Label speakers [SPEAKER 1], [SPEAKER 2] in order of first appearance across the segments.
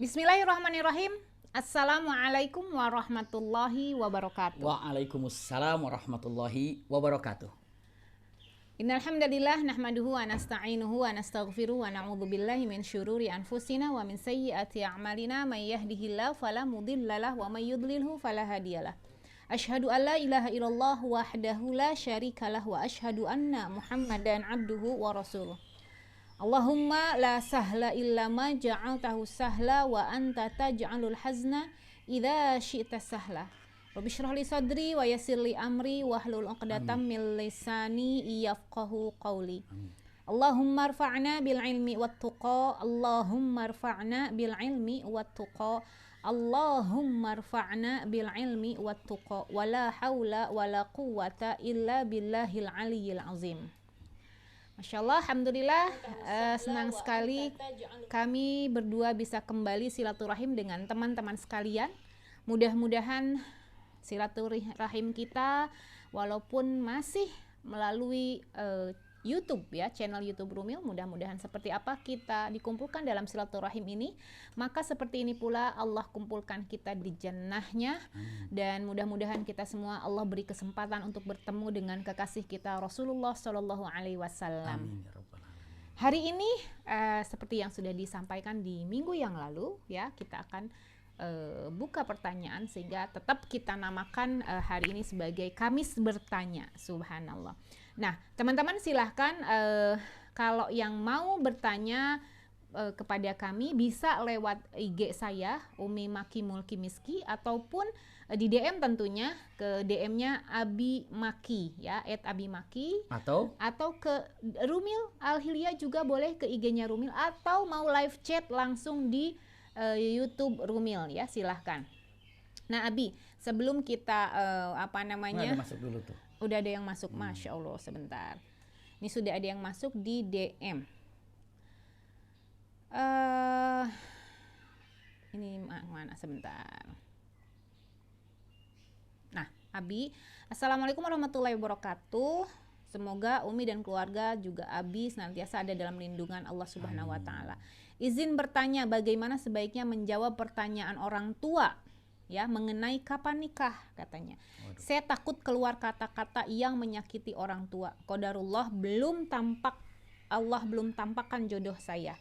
[SPEAKER 1] Bismillahirrahmanirrahim. Assalamualaikum warahmatullahi wabarakatuh.
[SPEAKER 2] Waalaikumsalam warahmatullahi wabarakatuh.
[SPEAKER 1] Innal hamdalillah nahmaduhu wa nasta'inuhu wa nastaghfiruhu wa na'udzu billahi min syururi anfusina wa min sayyiati a'malina may yahdihillahu fala mudhillalah wa may yudlilhu fala hadiyalah. Asyhadu an la ilaha illallah wahdahu la syarikalah wa asyhadu anna Muhammadan abduhu wa rasuluh. Allahumma la sahla illa ma ja'altahu sahla wa anta taj'alul hazna idza syi'ta sahla. Rabbi shrah li sadri wa yassir li amri wahlul 'uqdatam min lisani yafqahu qawli. Allahumma rfa'na bil ilmi wat tuqa, Allahumma rfa'na bil ilmi wat tuqa, Allahumma rfa'na bil ilmi wat tuqa, wala haula wala quwwata illa billahil aliyyil azim. Masya Allah, Alhamdulillah, senang sekali kami berdua bisa kembali silaturahim dengan teman-teman sekalian. Mudah-mudahan silaturahim kita walaupun masih melalui YouTube ya, channel YouTube Rumil, mudah-mudahan seperti apa kita dikumpulkan dalam silaturahim ini, maka seperti ini pula Allah kumpulkan kita di jannahnya. Dan mudah-mudahan kita semua Allah beri kesempatan untuk bertemu dengan kekasih kita Rasulullah Shallallahu Alaihi Wasallam. Hari ini seperti yang sudah disampaikan di minggu yang lalu ya, kita akan buka pertanyaan sehingga tetap kita namakan hari ini sebagai Kamis Bertanya. Subhanallah. Nah, teman-teman silahkan kalau yang mau bertanya kepada kami bisa lewat IG saya Umi Maki Mulki Miski ataupun di DM tentunya ke DM-nya Abi Maki ya, @abimaki atau ke Rumil Al-Hilya juga boleh ke IG-nya Rumil, atau mau live chat langsung di YouTube Rumil ya, silahkan. Nah Abi, sebelum kita
[SPEAKER 2] Ada masuk dulu tuh.
[SPEAKER 1] Udah ada yang masuk, Masya Allah, sebentar. Ini sudah ada yang masuk di DM. Ini mana sebentar. Nah, Abi, Assalamualaikum warahmatullahi wabarakatuh. Semoga Umi dan keluarga juga Abi senantiasa ada dalam lindungan Allah Subhanahu wa Ta'ala. Izin bertanya, bagaimana sebaiknya menjawab pertanyaan orang tua ya mengenai kapan nikah katanya. Saya takut keluar kata-kata yang menyakiti orang tua. Qadarullah Allah belum tampakkan jodoh saya.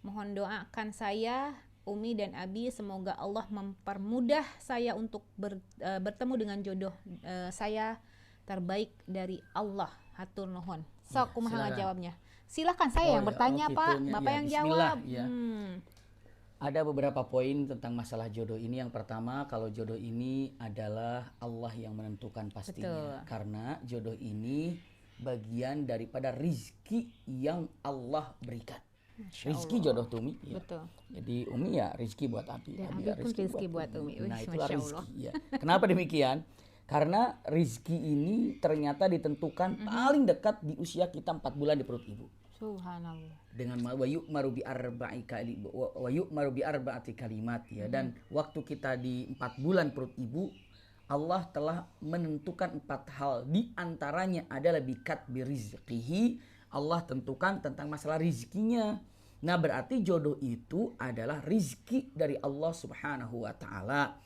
[SPEAKER 1] Mohon doakan saya, Umi dan Abi, semoga Allah mempermudah saya untuk bertemu dengan jodoh saya terbaik dari Allah. Hatur nuhun. Sok kumaha jawabnya. Silakan saya yang bertanya Pak, Bapak yang jawab.
[SPEAKER 2] Ya. Ada beberapa poin tentang masalah jodoh ini. Yang pertama, kalau jodoh ini adalah Allah yang menentukan pastinya. Betul. Karena jodoh ini bagian daripada rizki yang Allah berikan. Rizki jodoh tuh Umi. Ya.
[SPEAKER 1] Betul.
[SPEAKER 2] Jadi Umi ya rizki buat Abi.
[SPEAKER 1] Dan Abi pun rizki buat Umi.
[SPEAKER 2] Nah itulah rizki ya. Kenapa demikian? Karena rizki ini ternyata ditentukan paling dekat di usia kita 4 bulan di perut ibu.
[SPEAKER 1] Subhanallah.
[SPEAKER 2] Dengan wayuk marubi arba'ati kalimat ya. Dan waktu kita di 4 bulan perut ibu, Allah telah menentukan 4 hal. Di antaranya adalah bikat birizqihi. Allah tentukan tentang masalah rizkinya. Nah berarti jodoh itu adalah rizki dari Allah Subhanahu wa Ta'ala.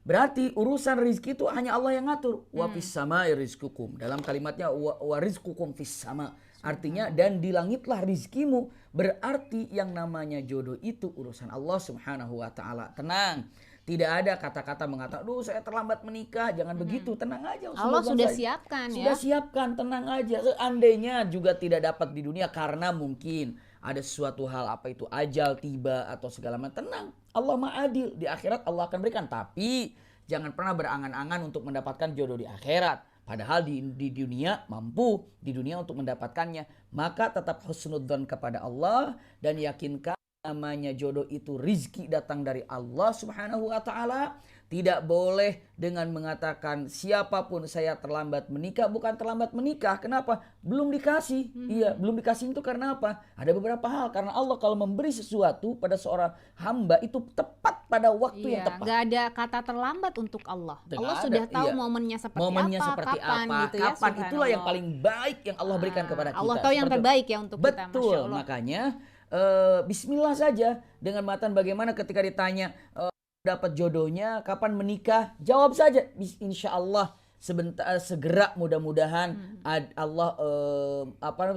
[SPEAKER 2] Berarti urusan rizki itu hanya Allah yang ngatur. Wa fis samai rizqukum. Dalam kalimatnya wa rizqukum fis sama. Artinya dan di langitlah rizkimu. Berarti yang namanya jodoh itu urusan Allah Subhanahu wa Ta'ala. Tenang. Tidak ada kata-kata mengatakan, "Duh, saya terlambat menikah." Jangan begitu. Tenang aja.
[SPEAKER 1] Allah sudah siapkan ya.
[SPEAKER 2] Sudah siapkan, tenang aja. Seandainya juga tidak dapat di dunia karena mungkin ada sesuatu hal, apa itu ajal tiba atau segala macam, tenang. Allah Maha Adil. Di akhirat Allah akan berikan. Tapi jangan pernah berangan-angan untuk mendapatkan jodoh di akhirat. Padahal di dunia mampu, di dunia untuk mendapatkannya. Maka tetap husnudzon kepada Allah dan yakinkan namanya jodoh itu rizki datang dari Allah Subhanahu wa Ta'ala. Tidak boleh dengan mengatakan siapapun saya terlambat menikah. Bukan terlambat menikah. Kenapa? Belum dikasih. Iya, belum dikasih itu karena apa? Ada beberapa hal. Karena Allah kalau memberi sesuatu pada seorang hamba itu tepat pada waktu yang tepat.
[SPEAKER 1] Gak ada kata terlambat untuk Allah. Allah sudah tahu momennya seperti kapan gitu ya.
[SPEAKER 2] Kapan itulah yang paling baik yang Allah berikan kepada kita.
[SPEAKER 1] Allah tahu yang terbaik ya untuk kita.
[SPEAKER 2] Betul, makanya bismillah saja dengan matan bagaimana ketika ditanya dapat jodohnya kapan menikah, jawab saja insya Allah segera, mudah-mudahan Allah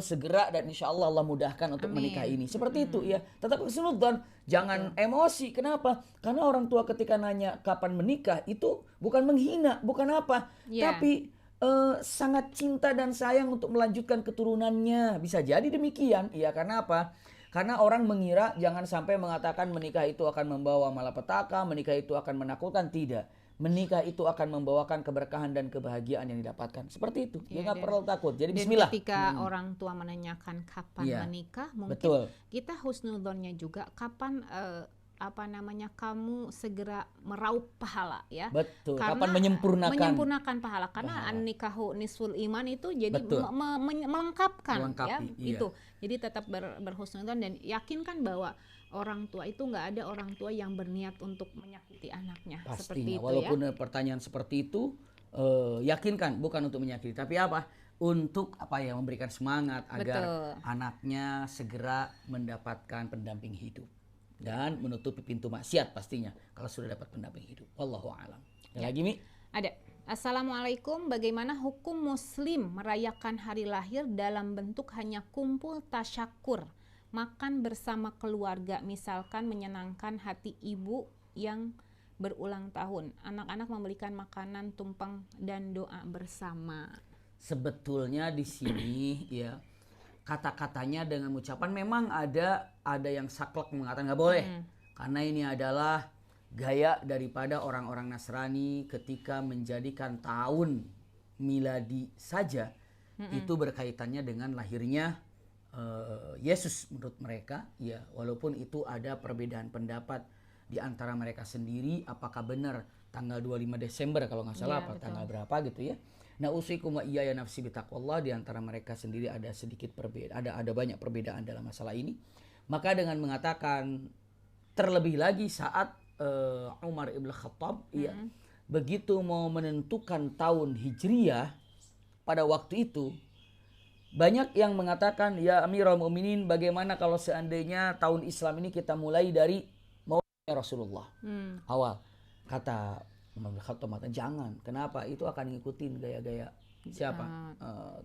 [SPEAKER 2] segera, dan insya Allah Allah mudahkan untuk menikah ini, seperti itu ya. Tetap husnudzon, jangan emosi. Kenapa? Karena orang tua ketika nanya kapan menikah itu bukan menghina, bukan apa, tapi sangat cinta dan sayang untuk melanjutkan keturunannya. Bisa jadi demikian ya. Karena apa? Karena orang mengira jangan sampai mengatakan menikah itu akan membawa malapetaka, menikah itu akan menakutkan. Tidak. Menikah itu akan membawakan keberkahan dan kebahagiaan yang didapatkan. Seperti itu. Ya nggak perlu takut. Jadi bismillah.
[SPEAKER 1] Ketika orang tua menanyakan kapan menikah, mungkin kita husnudzonnya juga kapan kamu segera meraup pahala ya.
[SPEAKER 2] Betul.
[SPEAKER 1] Karena
[SPEAKER 2] kapan menyempurnakan
[SPEAKER 1] pahala. Karena nikahu nisful iman itu jadi melengkapkan ya. Itu. Jadi tetap berhusnudzon dan yakinkan bahwa orang tua itu nggak ada orang tua yang berniat untuk menyakiti anaknya.
[SPEAKER 2] Pastinya,
[SPEAKER 1] seperti itu
[SPEAKER 2] walaupun
[SPEAKER 1] ya.
[SPEAKER 2] Pertanyaan seperti itu, yakinkan bukan untuk menyakiti, tapi apa? Untuk memberikan semangat agar anaknya segera mendapatkan pendamping hidup dan menutupi pintu maksiat pastinya kalau sudah dapat pendamping hidup. Wallahu a'lam. Ada lagi, Mi?
[SPEAKER 1] Ada. Assalamualaikum, bagaimana hukum muslim merayakan hari lahir dalam bentuk hanya kumpul tasyakur, makan bersama keluarga, misalkan menyenangkan hati ibu yang berulang tahun. Anak-anak memberikan makanan tumpeng dan doa bersama.
[SPEAKER 2] Sebetulnya di sini ya kata-katanya dengan ucapan memang ada yang saklek mengatakan nggak boleh. Karena ini adalah gaya daripada orang-orang Nasrani ketika menjadikan tahun miladi saja itu berkaitannya dengan lahirnya Yesus menurut mereka ya, walaupun itu ada perbedaan pendapat di antara mereka sendiri apakah benar tanggal 25 Desember kalau nggak salah apa betul. Tanggal berapa gitu ya. Nah, usikum wa iyaya nafsi bitaqwallah, di antara mereka sendiri ada sedikit perbedaan, ada banyak perbedaan dalam masalah ini. Maka dengan mengatakan terlebih lagi saat Umar ibn Khattab ya begitu mau menentukan tahun Hijriyah pada waktu itu, banyak yang mengatakan, ya Amirul Mukminin, bagaimana kalau seandainya tahun Islam ini kita mulai dari maulidnya Rasulullah awal. Kata Umar bin Khattab, jangan. Kenapa? Itu akan ngikutin gaya-gaya siapa?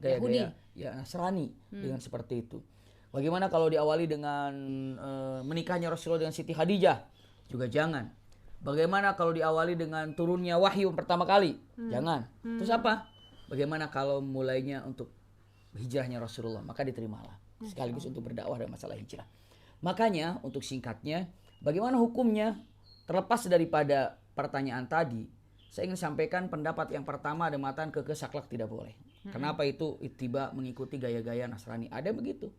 [SPEAKER 2] Gaya-gaya ya Nasrani dengan seperti itu. Bagaimana kalau diawali dengan menikahnya Rasulullah dengan Siti Khadijah? Juga jangan. Bagaimana kalau diawali dengan turunnya wahyu pertama kali? Jangan. Terus apa? Bagaimana kalau mulainya untuk hijrahnya Rasulullah? Maka diterimalah sekaligus untuk berdakwah dalam masalah hijrah. Makanya untuk singkatnya, bagaimana hukumnya? Terlepas daripada pertanyaan tadi, saya ingin sampaikan pendapat yang pertama, ada matan saklek tidak boleh. Kenapa? Itu ittiba, mengikuti gaya-gaya Nasrani. Ada begitu.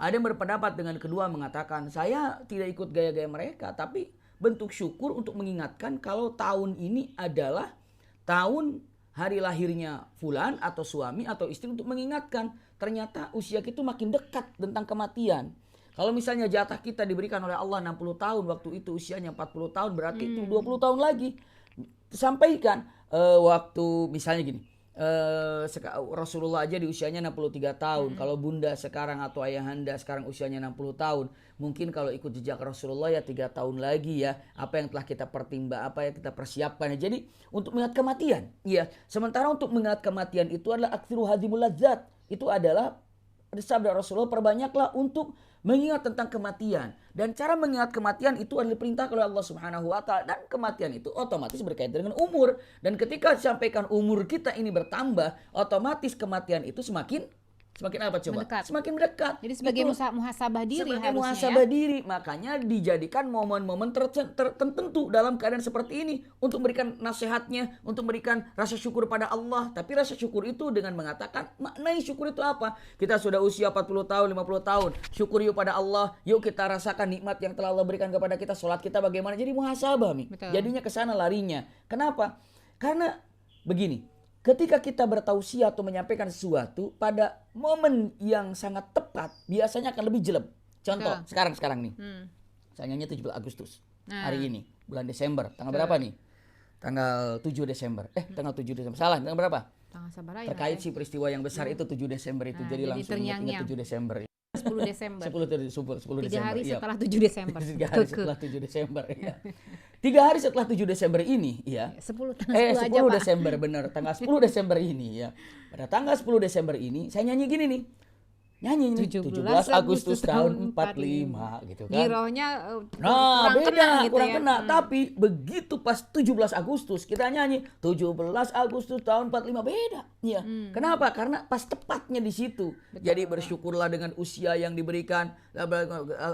[SPEAKER 2] Ada yang berpendapat dengan kedua, mengatakan saya tidak ikut gaya-gaya mereka, tapi bentuk syukur untuk mengingatkan kalau tahun ini adalah tahun hari lahirnya fulan atau suami atau istri, untuk mengingatkan ternyata usia kita makin dekat tentang kematian. Kalau misalnya jatah kita diberikan oleh Allah 60 tahun, waktu itu usianya 40 tahun, berarti itu 20 tahun lagi. Sampaikan waktu misalnya gini, Rasulullah aja di usianya 63 tahun. Kalau bunda sekarang atau ayahanda sekarang usianya 60 tahun, mungkin kalau ikut jejak Rasulullah ya 3 tahun lagi ya, apa yang telah kita apa yang kita persiapkan. Jadi untuk mengingat kematian, ya. Sementara untuk mengingat kematian itu adalah aktsiru hadimul ladzat. Itu adalah sabda Rasulullah, perbanyaklah untuk mengingat tentang kematian. Dan cara mengingat kematian itu adalah perintah oleh Allah Subhanahu wa taala, dan kematian itu otomatis berkaitan dengan umur. Dan ketika disampaikan umur kita ini bertambah, otomatis kematian itu semakin apa coba?
[SPEAKER 1] Mendekat.
[SPEAKER 2] Semakin mendekat.
[SPEAKER 1] Jadi sebagai muhasabah diri
[SPEAKER 2] sebagai
[SPEAKER 1] harusnya
[SPEAKER 2] muhasabah
[SPEAKER 1] ya?
[SPEAKER 2] diri. Makanya dijadikan momen-momen tertentu dalam keadaan seperti ini untuk memberikan nasihatnya, untuk memberikan rasa syukur pada Allah. Tapi rasa syukur itu dengan mengatakan, maknai syukur itu apa? Kita sudah usia 40 tahun, 50 tahun. Syukur yuk pada Allah. Yuk kita rasakan nikmat yang telah Allah berikan kepada kita. Salat kita bagaimana? Jadi muhasabah, Mi.
[SPEAKER 1] Betul.
[SPEAKER 2] Jadinya ke sana larinya. Kenapa? Karena begini. Ketika kita bertausiah atau menyampaikan sesuatu pada momen yang sangat tepat, biasanya akan lebih jelek. Contoh, sekarang nih. Sayangnya 17 Agustus. Hari ini, bulan Desember. Tanggal berapa nih? Tanggal 7 Desember. Tanggal 7 Desember. Salah, tanggal berapa?
[SPEAKER 1] Tanggal sabar ya.
[SPEAKER 2] Terkait si peristiwa yang besar itu 7 Desember itu. Jadi langsung ingat 7 Desember.
[SPEAKER 1] 10 Desember.
[SPEAKER 2] 10
[SPEAKER 1] 3
[SPEAKER 2] Desember.
[SPEAKER 1] hari
[SPEAKER 2] Iya.
[SPEAKER 1] setelah 7 Desember.
[SPEAKER 2] 3 hari setelah 7 Desember. Ya. 3 hari setelah 7 Desember ini, ya.
[SPEAKER 1] 10 aja,
[SPEAKER 2] 10
[SPEAKER 1] Pak.
[SPEAKER 2] Desember bener, tanggal 10 Desember ini, ya. Pada tanggal 10 Desember ini saya nyanyi gini nih. Nyanyi nih, 17 Agustus tahun 45 gitu kan.
[SPEAKER 1] Girohnya
[SPEAKER 2] Nah,
[SPEAKER 1] kurang
[SPEAKER 2] beda,
[SPEAKER 1] kena gitu
[SPEAKER 2] kurang
[SPEAKER 1] ya.
[SPEAKER 2] kena. Tapi begitu pas 17 Agustus kita nyanyi 17 Agustus tahun 45 beda. Iya. Kenapa? Karena pas tepatnya di situ. Jadi bersyukurlah dengan usia yang diberikan,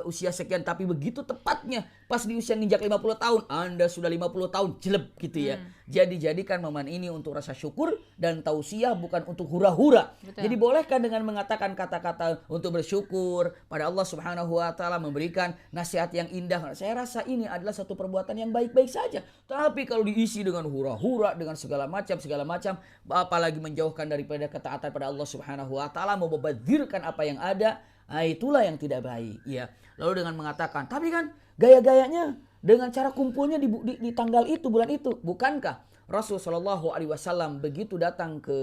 [SPEAKER 2] usia sekian, tapi begitu tepatnya pas di usia nginjak 50 tahun, Anda sudah 50 tahun jelek gitu ya. Jadi jadikan momen ini untuk rasa syukur dan tausiah, bukan untuk hura-hura. Jadi bolehkan dengan mengatakan kata-kata untuk bersyukur pada Allah Subhanahu wa taala, memberikan nasihat yang indah. Saya rasa ini adalah satu perbuatan yang baik-baik saja. Tapi kalau diisi dengan hura-hura, dengan segala macam, apalagi menjauhkan daripada ketaatan pada Allah Subhanahu wa taala, membazirkan apa yang ada, itulah yang tidak baik, ya. Lalu dengan mengatakan, tapi kan gaya-gayanya dengan cara kumpulnya di tanggal itu, bulan itu. Bukankah Rasul Shallallahu Alaihi Wasallam begitu datang ke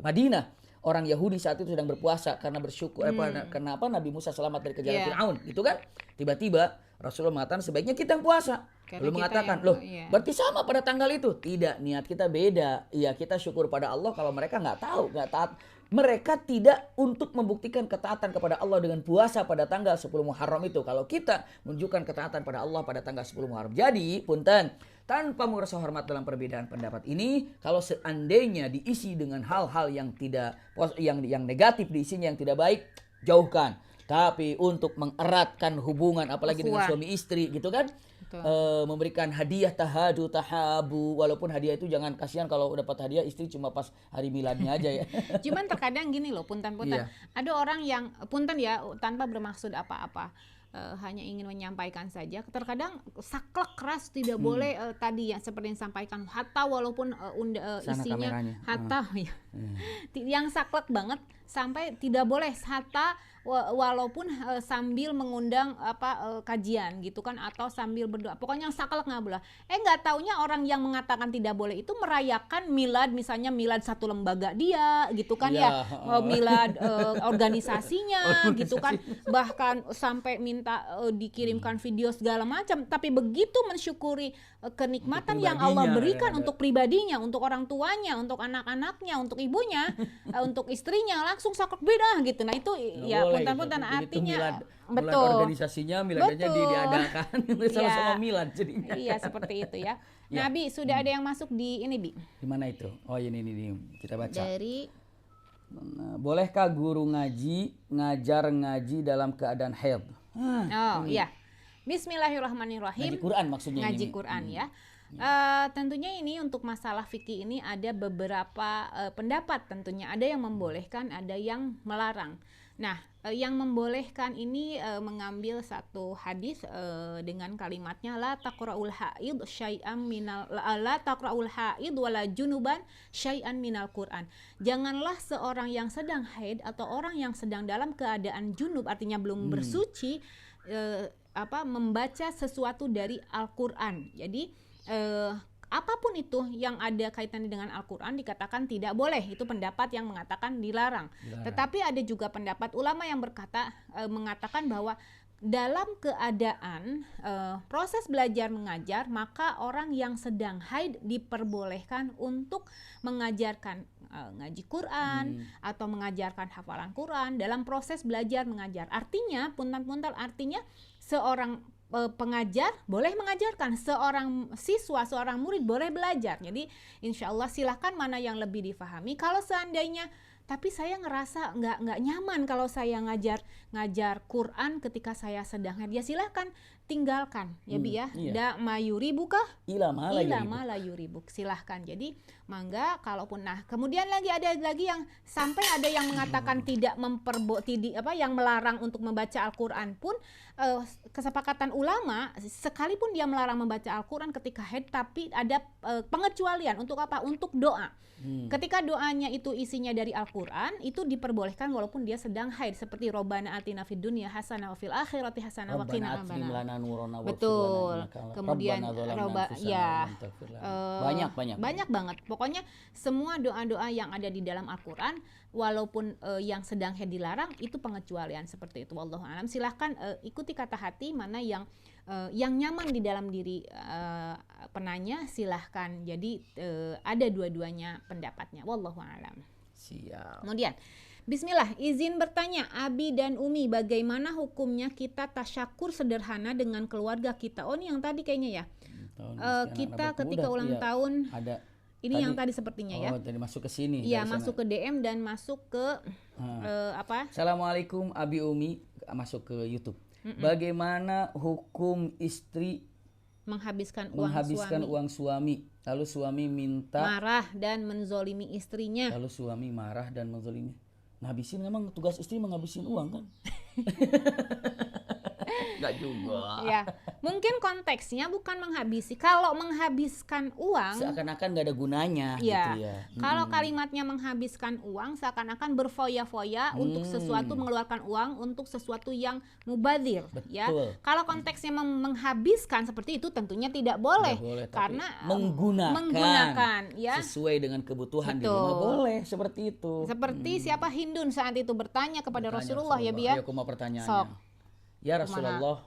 [SPEAKER 2] Madinah, orang Yahudi saat itu sedang berpuasa karena bersyukur karena Nabi Musa selamat dari kejaran Firaun, gitu kan? Tiba-tiba Rasulullah mengatakan sebaiknya kita yang puasa.
[SPEAKER 1] Karena
[SPEAKER 2] Lalu mengatakan, berarti sama pada tanggal itu? Tidak, niat kita beda. Iya, kita syukur pada Allah kalau mereka nggak tahu, nggak taat. Mereka tidak untuk membuktikan ketaatan kepada Allah dengan puasa pada tanggal 10 Muharram itu. Kalau kita menunjukkan ketaatan pada Allah pada tanggal 10 Muharram. Jadi, punten, tanpa merasa hormat dalam perbedaan pendapat ini, kalau seandainya diisi dengan hal-hal yang tidak yang negatif, diisinya yang tidak baik, jauhkan. Tapi untuk mengeratkan hubungan, apalagi dengan suami istri, gitu kan? Memberikan hadiah tahabu, walaupun hadiah itu jangan, kasihan kalau dapat hadiah istri cuma pas hari miladnya aja ya.
[SPEAKER 1] Cuman terkadang gini loh, punten ada orang yang punten ya, tanpa bermaksud apa-apa, hanya ingin menyampaikan saja. Terkadang saklek keras tidak boleh, tadi yang seperti yang disampaikan, hatta walaupun isinya hatta yang saklek banget sampai tidak boleh, hatta walaupun sambil mengundang kajian gitu kan, atau sambil berdoa, pokoknya saklek nggak boleh. Nggak taunya orang yang mengatakan tidak boleh itu merayakan milad, misalnya milad satu lembaga dia gitu kan, milad organisasinya gitu kan, bahkan sampai minta dikirimkan video segala macam. Tapi begitu mensyukuri kenikmatan yang Allah berikan untuk pribadinya, untuk orang tuanya, untuk anak-anaknya, untuk ibunya, untuk istrinya, langsung saklek beda gitu. Nah itu ya punten-punten artinya betul,
[SPEAKER 2] organisasinya miladnya diadakan sama-sama milad jadinya.
[SPEAKER 1] Iya, seperti itu ya. Nah, Bi, sudah ada yang masuk di ini, Bi.
[SPEAKER 2] Di mana itu? Oh, ini kita baca.
[SPEAKER 1] Dari
[SPEAKER 2] bolehkah guru ngajar ngaji dalam keadaan haid?
[SPEAKER 1] Iya. Bismillahirrahmanirrahim.
[SPEAKER 2] Ngaji Quran maksudnya.
[SPEAKER 1] Ngaji Quran ya. Tentunya ini untuk masalah fikih ini ada beberapa pendapat, tentunya ada yang membolehkan, ada yang melarang. Nah, yang membolehkan ini mengambil satu hadis dengan kalimatnya la taqra'ul haid syai'an minal la taqra'ul haid wala junuban syai'an minal Quran. Janganlah seorang yang sedang haid atau orang yang sedang dalam keadaan junub, artinya belum bersuci, membaca sesuatu dari Al-Qur'an. Jadi apapun itu yang ada kaitannya dengan Al-Quran dikatakan tidak boleh. Itu pendapat yang mengatakan dilarang. Tetapi ada juga pendapat ulama yang mengatakan bahwa dalam keadaan proses belajar mengajar, maka orang yang sedang haid diperbolehkan untuk mengajarkan ngaji Quran atau mengajarkan hafalan Quran dalam proses belajar mengajar. Artinya, punten-punten, artinya seorang pengajar boleh mengajarkan, seorang siswa, seorang murid boleh belajar. Jadi insya Allah silahkan mana yang lebih difahami. Kalau seandainya tapi saya ngerasa nggak nyaman kalau saya ngajar Quran ketika saya sedang haid, ya silahkan tinggalkan ya Bi ya. Da mayuri buka ila ma yuribuk, silahkan. Jadi mangga, kalaupun kemudian ada lagi yang sampai ada yang mengatakan tidak yang melarang untuk membaca Al-Qur'an pun kesepakatan ulama, sekalipun dia melarang membaca Al-Qur'an ketika haid, tapi ada pengecualian untuk apa? Untuk doa. Ketika doanya itu isinya dari Al-Qur'an, itu diperbolehkan walaupun dia sedang haid, seperti Robbana atina fid dunya hasanah wa fil akhirati hasanah wa qina adzabannar.
[SPEAKER 2] nurana waghfir
[SPEAKER 1] Betul.
[SPEAKER 2] lana innaka
[SPEAKER 1] Kemudian
[SPEAKER 2] rabbana zalamna
[SPEAKER 1] roba
[SPEAKER 2] anfusana
[SPEAKER 1] ya
[SPEAKER 2] wa lam taghfir lana. Banyak
[SPEAKER 1] banget. Pokoknya semua doa-doa yang ada di dalam Al-Qur'an walaupun yang sedang dilarang itu pengecualian seperti itu. Wallahu alam. Silahkan ikuti kata hati mana yang nyaman di dalam diri penanya, silahkan. Jadi ada dua-duanya pendapatnya. Wallahu alam.
[SPEAKER 2] Siap.
[SPEAKER 1] Kemudian Bismillah, izin bertanya, Abi dan Umi, bagaimana hukumnya kita tasyakur sederhana dengan keluarga kita? Oh, ini yang tadi kayaknya ya. Kita ketika ulang tahun
[SPEAKER 2] ada
[SPEAKER 1] ini
[SPEAKER 2] tadi,
[SPEAKER 1] yang tadi sepertinya ya.
[SPEAKER 2] Oh, tadi masuk ke sini.
[SPEAKER 1] Iya, masuk ke DM dan masuk ke apa?
[SPEAKER 2] Assalamualaikum Abi Umi, masuk ke YouTube. Bagaimana hukum istri
[SPEAKER 1] menghabiskan
[SPEAKER 2] uang suami, lalu suami minta
[SPEAKER 1] marah dan menzolimi istrinya.
[SPEAKER 2] Lalu suami marah dan menzolimi. Ngabisin, memang tugas istri menghabisin uang kan? Enggak juga.
[SPEAKER 1] Ya, mungkin konteksnya bukan menghabisi. Kalau menghabiskan uang
[SPEAKER 2] seakan-akan nggak ada gunanya
[SPEAKER 1] ya,
[SPEAKER 2] gitu ya.
[SPEAKER 1] Kalau kalimatnya menghabiskan uang seakan-akan berfoya-foya untuk sesuatu, mengeluarkan uang untuk sesuatu yang mubadzir. Ya. Kalau konteksnya menghabiskan seperti itu tentunya tidak boleh, karena menggunakan ya
[SPEAKER 2] sesuai dengan kebutuhan di rumah boleh seperti itu.
[SPEAKER 1] Seperti siapa Hindun saat itu bertanya kepada Rasulullah ya Bia.
[SPEAKER 2] Ya, aku mau pertanyaannya. Ya Rasulullah,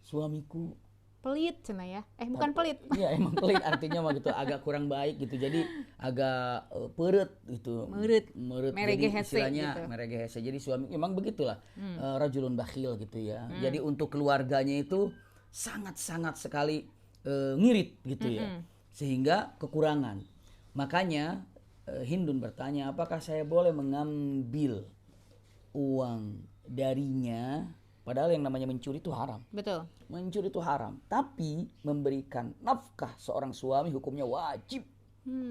[SPEAKER 2] suamiku
[SPEAKER 1] pelit cina ya. Bukan pelit.
[SPEAKER 2] Iya, emang pelit artinya mah gitu, agak kurang baik gitu. Jadi agak peret gitu.
[SPEAKER 1] Meret.
[SPEAKER 2] Jadi istilahnya gitu. Meregehese. Jadi suami emang begitulah. Rajulun bakhil gitu ya. Jadi untuk keluarganya itu sangat-sangat sekali ngirit gitu ya. Sehingga kekurangan. Makanya Hindun bertanya, apakah saya boleh mengambil uang darinya? Padahal yang namanya mencuri itu haram.
[SPEAKER 1] Betul.
[SPEAKER 2] Mencuri itu haram. Tapi memberikan nafkah seorang suami hukumnya wajib.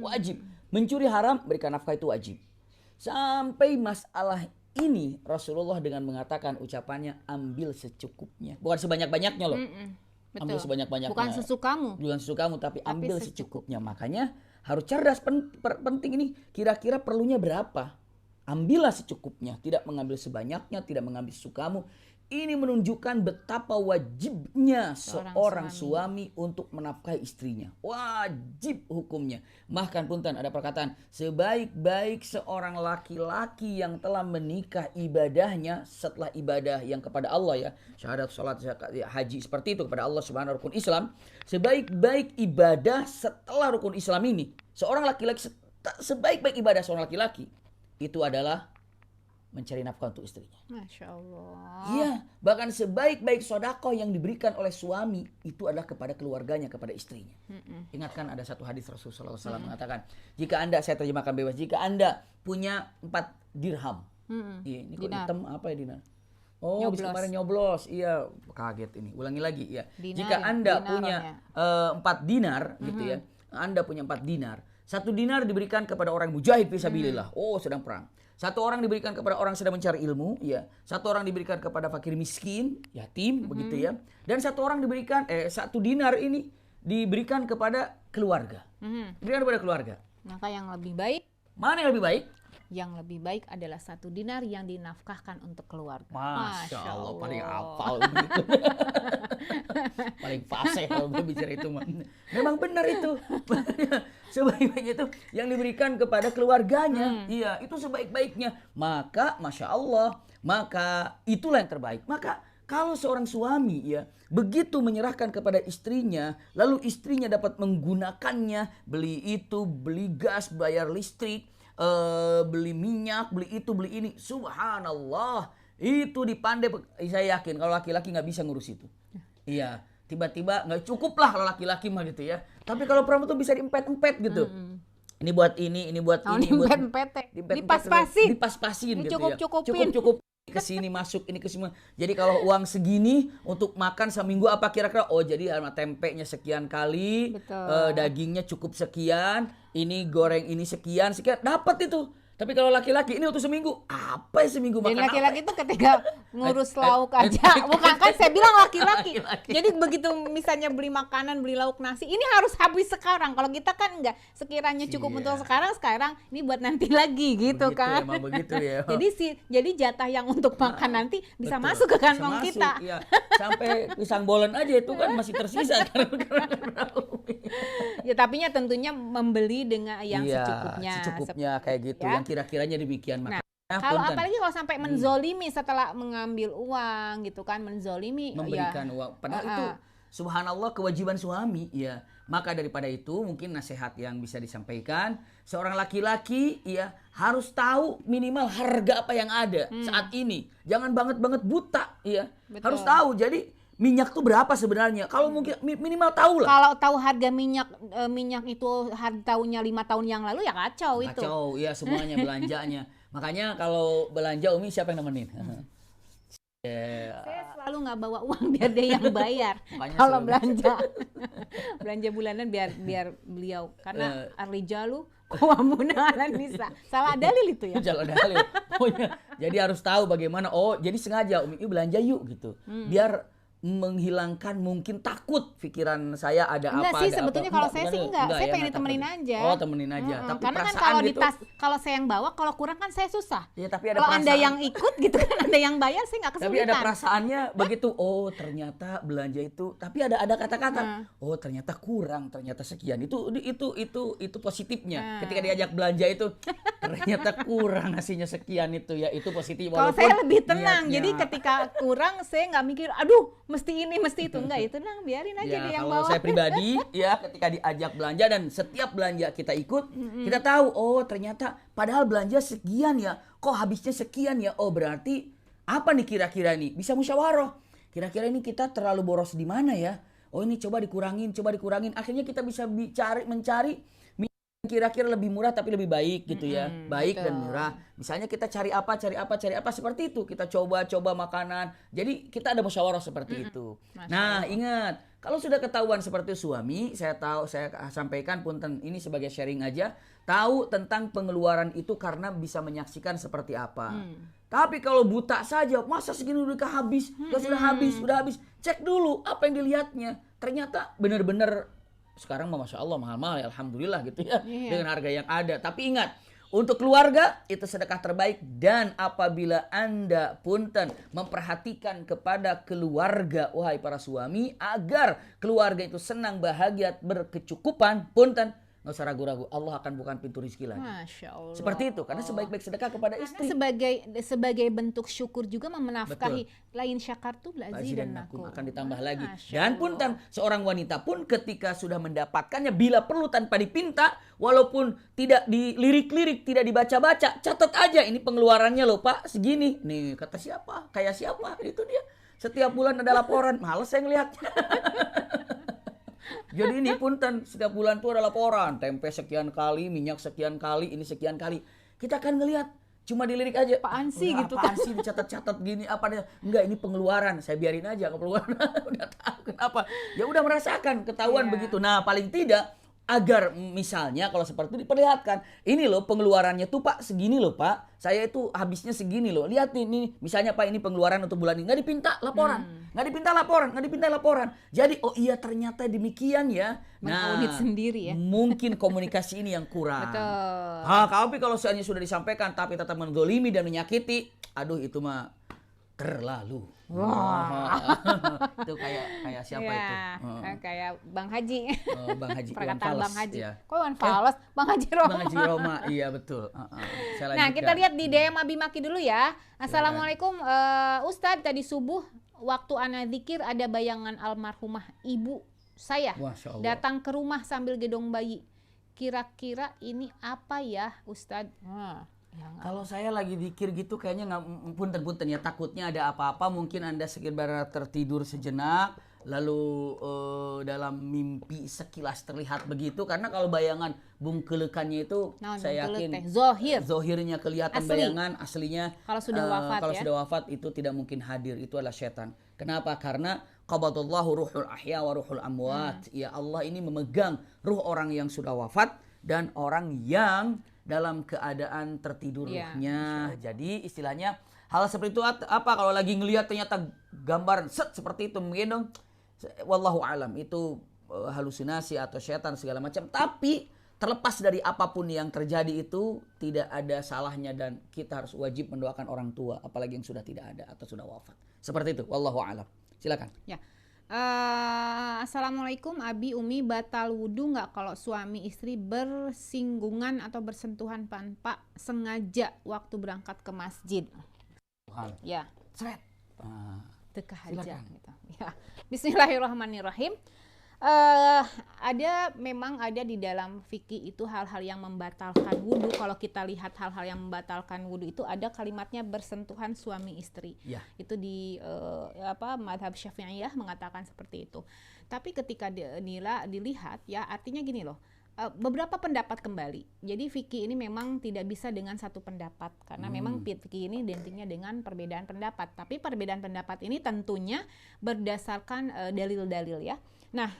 [SPEAKER 2] Wajib. Mencuri haram, berikan nafkah itu wajib. Sampai masalah ini Rasulullah dengan mengatakan ucapannya ambil secukupnya. Bukan sebanyak-banyaknya loh.
[SPEAKER 1] Betul.
[SPEAKER 2] Ambil sebanyak-banyaknya.
[SPEAKER 1] Bukan sesukamu.
[SPEAKER 2] Bukan sesukamu, tapi ambil secukupnya. Makanya harus cerdas. Penting ini kira-kira perlunya berapa. Ambillah secukupnya. Tidak mengambil sebanyaknya, tidak mengambil sesukamu. Ini menunjukkan betapa wajibnya seorang suami untuk menafkahi istrinya. Wajib hukumnya. Bahkan punten ada perkataan, sebaik-baik seorang laki-laki yang telah menikah ibadahnya setelah ibadah yang kepada Allah ya, syahadat, salat, zakat, haji seperti itu kepada Allah Subhanahu rukun Islam. Sebaik-baik ibadah setelah rukun Islam ini, seorang laki-laki sebaik-baik ibadah seorang laki-laki itu adalah mencari nafkah untuk istrinya.
[SPEAKER 1] Masya Allah.
[SPEAKER 2] Iya, bahkan sebaik-baik sedekah yang diberikan oleh suami itu adalah kepada keluarganya, kepada istrinya. Ingatkan ada satu hadis Rasulullah SAW mengatakan, jika Anda, saya terjemahkan bebas, jika Anda punya 4 dirham. Iya, ini kok hitam apa ya dinar? Oh, bisa kemarin nyoblos. Iya, kaget ini. Ulangi lagi ya. Dinar, jika Anda punya 4 dinar gitu ya. Anda punya 4 dinar. 1 dinar diberikan kepada orang mujahid fisabilillah. Oh, sedang perang. 1 orang diberikan kepada orang sedang mencari ilmu, ya. 1 orang diberikan kepada fakir miskin, yatim, begitu ya. Dan 1 orang diberikan 1 dinar ini diberikan kepada keluarga. Diberikan kepada keluarga.
[SPEAKER 1] Maka yang lebih baik,
[SPEAKER 2] mana yang lebih baik?
[SPEAKER 1] Yang lebih baik adalah 1 dinar yang dinafkahkan untuk keluarga.
[SPEAKER 2] Masya Allah, paling hafal gitu. Paling fasih kalau berbicara itu. Memang benar itu. Sebaik-baiknya itu yang diberikan kepada keluarganya. Iya, itu sebaik-baiknya. Maka Masya Allah, maka itulah yang terbaik. Maka kalau seorang suami ya begitu menyerahkan kepada istrinya, lalu istrinya dapat menggunakannya, beli itu, beli gas, bayar listrik, beli minyak, beli itu, beli ini, subhanallah, itu dipandai. Saya yakin kalau laki-laki nggak bisa ngurus itu. Iya, tiba-tiba nggak cukup lah kalau laki-laki mah gitu ya. Tapi kalau perempuan tuh bisa diempet-empet gitu. Ini buat ini buat ini, buat dipaspasin gitu ya. Cukup kesini masuk ini ke semua. Jadi kalau uang segini untuk makan seminggu apa kira-kira? Oh, jadi sama tempenya sekian kali, dagingnya cukup sekian, ini goreng ini sekian, dapat itu. Tapi kalau laki-laki ini untuk seminggu, apa ya seminggu
[SPEAKER 1] Jadi
[SPEAKER 2] makan
[SPEAKER 1] laki-laki
[SPEAKER 2] apa?
[SPEAKER 1] itu ketika ngurus lauk aja, bukan kan saya bilang laki-laki. Jadi begitu misalnya beli makanan, beli lauk nasi, ini harus habis sekarang. Kalau kita kan enggak, sekiranya cukup
[SPEAKER 2] Iya.
[SPEAKER 1] untuk sekarang ini buat nanti lagi gitu
[SPEAKER 2] Begitu,
[SPEAKER 1] kan.
[SPEAKER 2] emang begitu ya.
[SPEAKER 1] Jadi jatah yang untuk makan nanti bisa
[SPEAKER 2] Betul.
[SPEAKER 1] masuk ke
[SPEAKER 2] Bisa
[SPEAKER 1] kantong
[SPEAKER 2] masuk,
[SPEAKER 1] kita.
[SPEAKER 2] iya. Sampai pisang bolen aja itu kan masih tersisa karena
[SPEAKER 1] Ya tapinya tentunya membeli dengan yang
[SPEAKER 2] iya,
[SPEAKER 1] secukupnya.
[SPEAKER 2] secukupnya kayak gitu.
[SPEAKER 1] ya.
[SPEAKER 2] Yang kira-kiranya demikian.
[SPEAKER 1] Nah,
[SPEAKER 2] Makanya
[SPEAKER 1] Kalau
[SPEAKER 2] punten,
[SPEAKER 1] apalagi kalau sampai menzolimi setelah mengambil uang gitu kan, menzolimi
[SPEAKER 2] memberikan
[SPEAKER 1] ya.
[SPEAKER 2] uang. Padahal itu subhanallah kewajiban suami ya. Maka daripada itu mungkin nasihat yang bisa disampaikan, seorang laki-laki ya harus tahu minimal harga apa yang ada saat ini. Jangan banget buta ya.
[SPEAKER 1] Betul.
[SPEAKER 2] Harus tahu. Jadi minyak tuh berapa sebenarnya? Kalau mungkin minimal tahu lah.
[SPEAKER 1] Kalau tahu harga minyak itu tahunya 5 tahun yang lalu ya kacau itu.
[SPEAKER 2] Kacau, ya semuanya belanjanya. Makanya kalau belanja Umi siapa yang nemenin?
[SPEAKER 1] Saya selalu nggak bawa uang biar dia yang bayar.
[SPEAKER 2] Makanya
[SPEAKER 1] Kalau
[SPEAKER 2] selalu-
[SPEAKER 1] belanja belanja bulanan biar beliau karena arrijalu qawwamuna 'alan nisa. Salah dalil itu ya.
[SPEAKER 2] Jalan dalil. Pokoknya jadi harus tahu bagaimana. Oh, jadi sengaja Umi yuk belanja yuk gitu. Biar menghilangkan mungkin takut pikiran saya ada
[SPEAKER 1] Enggak
[SPEAKER 2] apa
[SPEAKER 1] sih,
[SPEAKER 2] ada
[SPEAKER 1] sebetulnya
[SPEAKER 2] apa.
[SPEAKER 1] kalau saya sih enggak. Saya
[SPEAKER 2] ya,
[SPEAKER 1] pengen
[SPEAKER 2] enggak
[SPEAKER 1] ditemenin
[SPEAKER 2] takut.
[SPEAKER 1] aja.
[SPEAKER 2] Oh, temenin aja. Tapi
[SPEAKER 1] Karena kan
[SPEAKER 2] perasaan
[SPEAKER 1] kalau di
[SPEAKER 2] gitu.
[SPEAKER 1] tas, kalau saya yang bawa, kalau kurang kan saya susah.
[SPEAKER 2] Ya, tapi ada
[SPEAKER 1] Kalau Anda
[SPEAKER 2] perasaan.
[SPEAKER 1] yang ikut gitu kan, Anda yang bayar, saya nggak
[SPEAKER 2] Tapi
[SPEAKER 1] kesulitan.
[SPEAKER 2] ada perasaannya begitu. Oh, ternyata belanja itu. Tapi ada kata-kata. Oh, ternyata kurang, ternyata sekian. Itu positifnya. Ketika diajak belanja itu ternyata kurang hasilnya sekian itu ya. Itu positif.
[SPEAKER 1] Kalau
[SPEAKER 2] Walaupun
[SPEAKER 1] saya lebih tenang,
[SPEAKER 2] niatnya-
[SPEAKER 1] jadi ketika kurang saya nggak mikir, aduh mesti ini mesti itu, enggak, ya tenang, biarin aja
[SPEAKER 2] Ya,
[SPEAKER 1] dia yang
[SPEAKER 2] kalau
[SPEAKER 1] bawa.
[SPEAKER 2] saya pribadi ya ketika diajak belanja dan setiap belanja kita ikut, kita tahu oh ternyata padahal belanja sekian ya, kok habisnya sekian ya. Oh berarti apa nih kira-kira nih? Bisa musyawarah. Kira-kira ini kita terlalu boros di mana ya? Oh ini coba dikurangin. Akhirnya kita bisa mencari kira-kira lebih murah tapi lebih baik gitu ya. Baik dan murah. Misalnya kita cari apa seperti itu. Kita coba makanan. Jadi kita ada musyawarah seperti itu. Nah, ingat, kalau sudah ketahuan seperti suami, saya sampaikan punten ini sebagai sharing aja, tahu tentang pengeluaran itu karena bisa menyaksikan seperti apa. Tapi kalau buta saja, masa segini udah habis? Sudah habis. Cek dulu apa yang dilihatnya. Ternyata benar-benar sekarang Masya Allah mahal-mahal ya, alhamdulillah gitu ya, dengan harga yang ada. Tapi ingat, untuk keluarga itu sedekah terbaik. Dan apabila Anda punten memperhatikan kepada keluarga, wahai para suami, agar keluarga itu senang, bahagia, berkecukupan, punten, nggak usah ragu-ragu, Allah akan bukan pintu rezeki lagi.
[SPEAKER 1] Masya Allah.
[SPEAKER 2] Seperti itu, karena sebaik-baik sedekah kepada
[SPEAKER 1] Karena
[SPEAKER 2] istri.
[SPEAKER 1] sebagai bentuk syukur juga menafkahi lain syakartum
[SPEAKER 2] Akan
[SPEAKER 1] lazidannakum.
[SPEAKER 2] ditambah lagi.
[SPEAKER 1] Masya
[SPEAKER 2] Dan
[SPEAKER 1] Allah.
[SPEAKER 2] punten, seorang wanita pun ketika sudah mendapatkannya, bila perlu tanpa dipinta, walaupun tidak dilirik-lirik, tidak dibaca-baca, catat aja ini pengeluarannya loh Pak, segini. Nih kata siapa? Kayak siapa? Itu dia. Setiap bulan ada laporan. Males saya ngelihatnya. Jadi ini punten, setiap bulan tuh ada laporan. Tempe sekian kali, minyak sekian kali, ini sekian kali. Kita akan ngelihat. Cuma dilirik aja.
[SPEAKER 1] Apaan sih
[SPEAKER 2] Udah,
[SPEAKER 1] gitu
[SPEAKER 2] apaan sih dicatat-catat gini apa dia? Enggak, ini pengeluaran. Saya biarin aja pengeluaran. Udah tahu kenapa. Ya udah merasakan ketahuan
[SPEAKER 1] Iya.
[SPEAKER 2] begitu. Nah, paling tidak agar misalnya kalau seperti itu diperlihatkan, ini loh pengeluarannya tuh Pak segini loh Pak, saya itu habisnya segini loh, lihat nih misalnya Pak ini pengeluaran untuk bulan ini, nggak dipinta laporan, jadi oh iya ternyata demikian ya.
[SPEAKER 1] Mengaudit sendiri ya.
[SPEAKER 2] Mungkin komunikasi ini yang kurang.
[SPEAKER 1] Betul.
[SPEAKER 2] Tapi kalau seandainya sudah disampaikan tapi tetap menzolimi dan menyakiti, aduh itu mah terlalu. Itu kayak siapa itu?
[SPEAKER 1] Kayak Bang Haji.
[SPEAKER 2] Bang Haji Iwan
[SPEAKER 1] Perkataan
[SPEAKER 2] Fals.
[SPEAKER 1] Bang Haji.
[SPEAKER 2] Ya.
[SPEAKER 1] Kok Iwan Fals? Bang Haji Roma.
[SPEAKER 2] Bang Haji Roma, iya betul. Saya
[SPEAKER 1] Nah,
[SPEAKER 2] lanjutkan.
[SPEAKER 1] kita lihat di DM Abi Maki dulu ya. Assalamualaikum Ustadz, tadi subuh waktu ana zikir ada bayangan almarhumah ibu saya
[SPEAKER 2] Masya Allah.
[SPEAKER 1] datang ke rumah sambil gendong bayi. Kira-kira ini apa ya Ustadz?
[SPEAKER 2] Kalau saya lagi zikir gitu kayaknya nggak, punten ya, takutnya ada apa-apa, mungkin Anda sekedar tertidur sejenak lalu dalam mimpi sekilas terlihat begitu, karena kalau bayangan bungkelekannya itu saya yakin zohirnya kelihatan
[SPEAKER 1] Asli.
[SPEAKER 2] bayangan, aslinya
[SPEAKER 1] Kalau sudah wafat
[SPEAKER 2] kalau
[SPEAKER 1] ya.
[SPEAKER 2] sudah wafat itu tidak mungkin hadir, itu adalah setan. Kenapa? Karena qabadallahu ruhul ahya wa ruhul amwat. Ya Allah ini memegang ruh orang yang sudah wafat dan orang yang dalam keadaan tertidur ruhnya. Jadi istilahnya hal seperti itu apa kalau lagi ngelihat ternyata gambaran seperti itu mungkin dong wallahu alam itu halusinasi atau setan segala macam. Tapi terlepas dari apapun yang terjadi itu tidak ada salahnya dan kita harus wajib mendoakan orang tua apalagi yang sudah tidak ada atau sudah wafat. Seperti itu wallahu alam. Silakan.
[SPEAKER 1] Ya. Assalamualaikum Abi Umi, batal wudhu nggak kalau suami istri bersinggungan atau bersentuhan tanpa sengaja waktu berangkat ke masjid? Ya,
[SPEAKER 2] Seret.
[SPEAKER 1] Tekah aja
[SPEAKER 2] Silakan.
[SPEAKER 1] gitu. Ya. Bismillahirrahmanirrahim. Memang ada di dalam fikih itu hal-hal yang membatalkan wudhu. Kalau kita lihat hal-hal yang membatalkan wudhu itu ada kalimatnya bersentuhan suami istri.
[SPEAKER 2] Ya.
[SPEAKER 1] Itu di madhab Syafi'iyah mengatakan seperti itu. Tapi ketika dilihat ya artinya gini loh. Beberapa pendapat kembali. Jadi fikih ini memang tidak bisa dengan satu pendapat karena memang fikih ini identiknya dengan perbedaan pendapat. Tapi perbedaan pendapat ini tentunya berdasarkan dalil-dalil ya. Nah,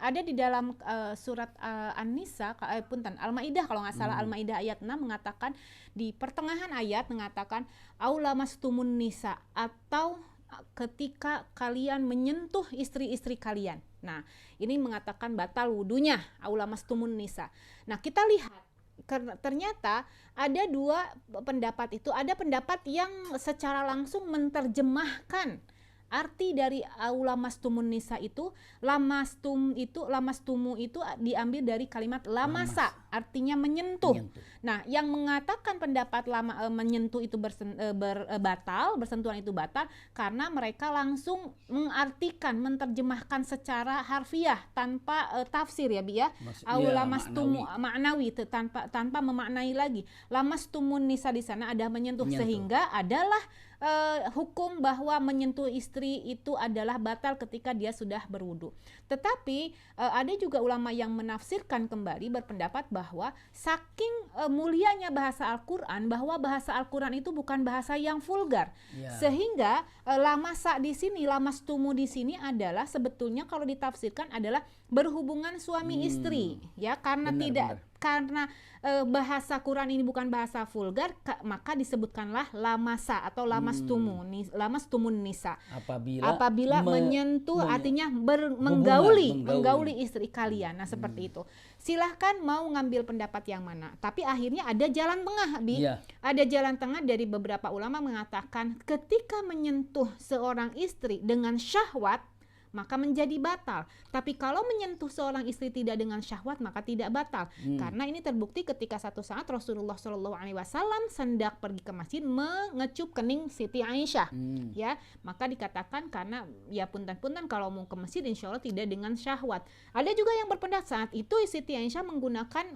[SPEAKER 1] ada di dalam surat An-Nisa, Al-Maidah kalau nggak salah, Al-Maidah ayat 6 mengatakan di pertengahan ayat mengatakan aulamastumun nisa atau ketika kalian menyentuh istri-istri kalian. Nah, ini mengatakan batal wudunya aulamastumun nisa. Nah, kita lihat ternyata ada dua pendapat itu. Ada pendapat yang secara langsung menerjemahkan arti dari aulamastumun nisa itu, lamastumu itu diambil dari kalimat lamasa, artinya menyentuh. Nah, yang mengatakan pendapat menyentuh itu batal, bersentuhan itu batal karena mereka langsung mengartikan, menerjemahkan secara harfiah tanpa tafsir ya Bi ya. Aulamastumu maknawi tanpa memaknai lagi. Lamastumun nisa di sana ada menyentuh. Sehingga adalah hukum bahwa menyentuh istri itu adalah batal ketika dia sudah berwudu. Tetapi ada juga ulama yang menafsirkan kembali berpendapat bahwa saking mulianya bahasa Al-Quran, bahwa bahasa Al-Quran itu bukan bahasa yang vulgar. Sehingga lamasa di sini, lamastumu di sini adalah sebetulnya kalau ditafsirkan adalah berhubungan suami istri ya, karena karena bahasa Quran ini bukan bahasa vulgar, maka disebutkanlah lamasa atau lamastumun nisa. Apabila menyentuh artinya menggauli istri kalian. Nah, seperti itu. Silahkan mau ngambil pendapat yang mana. Tapi akhirnya ada jalan tengah, Bi. Ada jalan tengah dari beberapa ulama mengatakan ketika menyentuh seorang istri dengan syahwat maka menjadi batal. Tapi kalau menyentuh seorang istri tidak dengan syahwat maka tidak batal. Karena ini terbukti ketika satu saat Rasulullah SAW hendak pergi ke masjid mengecup kening Siti Aisyah. Ya, maka dikatakan karena ya punten-punten kalau mau ke masjid insya Allah tidak dengan syahwat. Ada juga yang berpendapat saat itu Siti Aisyah menggunakan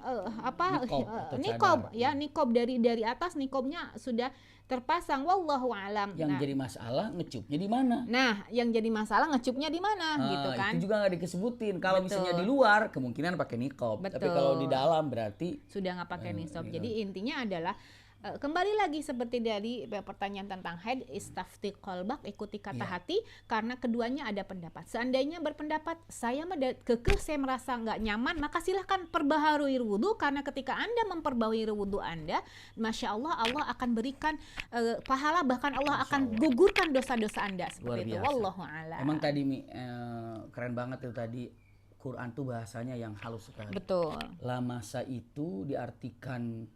[SPEAKER 1] nikob dari atas, nikobnya sudah terpasang, wallahu alam.
[SPEAKER 2] Yang jadi masalah ngecupnya di mana?
[SPEAKER 1] Nah, yang jadi masalah ngecupnya di mana gitu kan?
[SPEAKER 2] Itu juga nggak disebutin. Kalau misalnya di luar kemungkinan pakai niqab. Tapi kalau di dalam berarti
[SPEAKER 1] sudah nggak pakai niqab. Jadi intinya adalah kembali lagi seperti dari pertanyaan tentang haid, istafti qalbak, ikuti kata hati, karena keduanya ada pendapat. Seandainya berpendapat saya merasa nggak nyaman, maka silahkan perbaharui wudu, karena ketika Anda memperbaharui wudu Anda, masya Allah, Allah akan berikan pahala, bahkan Allah akan gugurkan dosa-dosa Anda seperti itu. Wallahu a'lam.
[SPEAKER 2] Emang tadi keren banget itu tadi. Quran tuh bahasanya yang halus sekali.
[SPEAKER 1] Betul.
[SPEAKER 2] Lamasa itu diartikan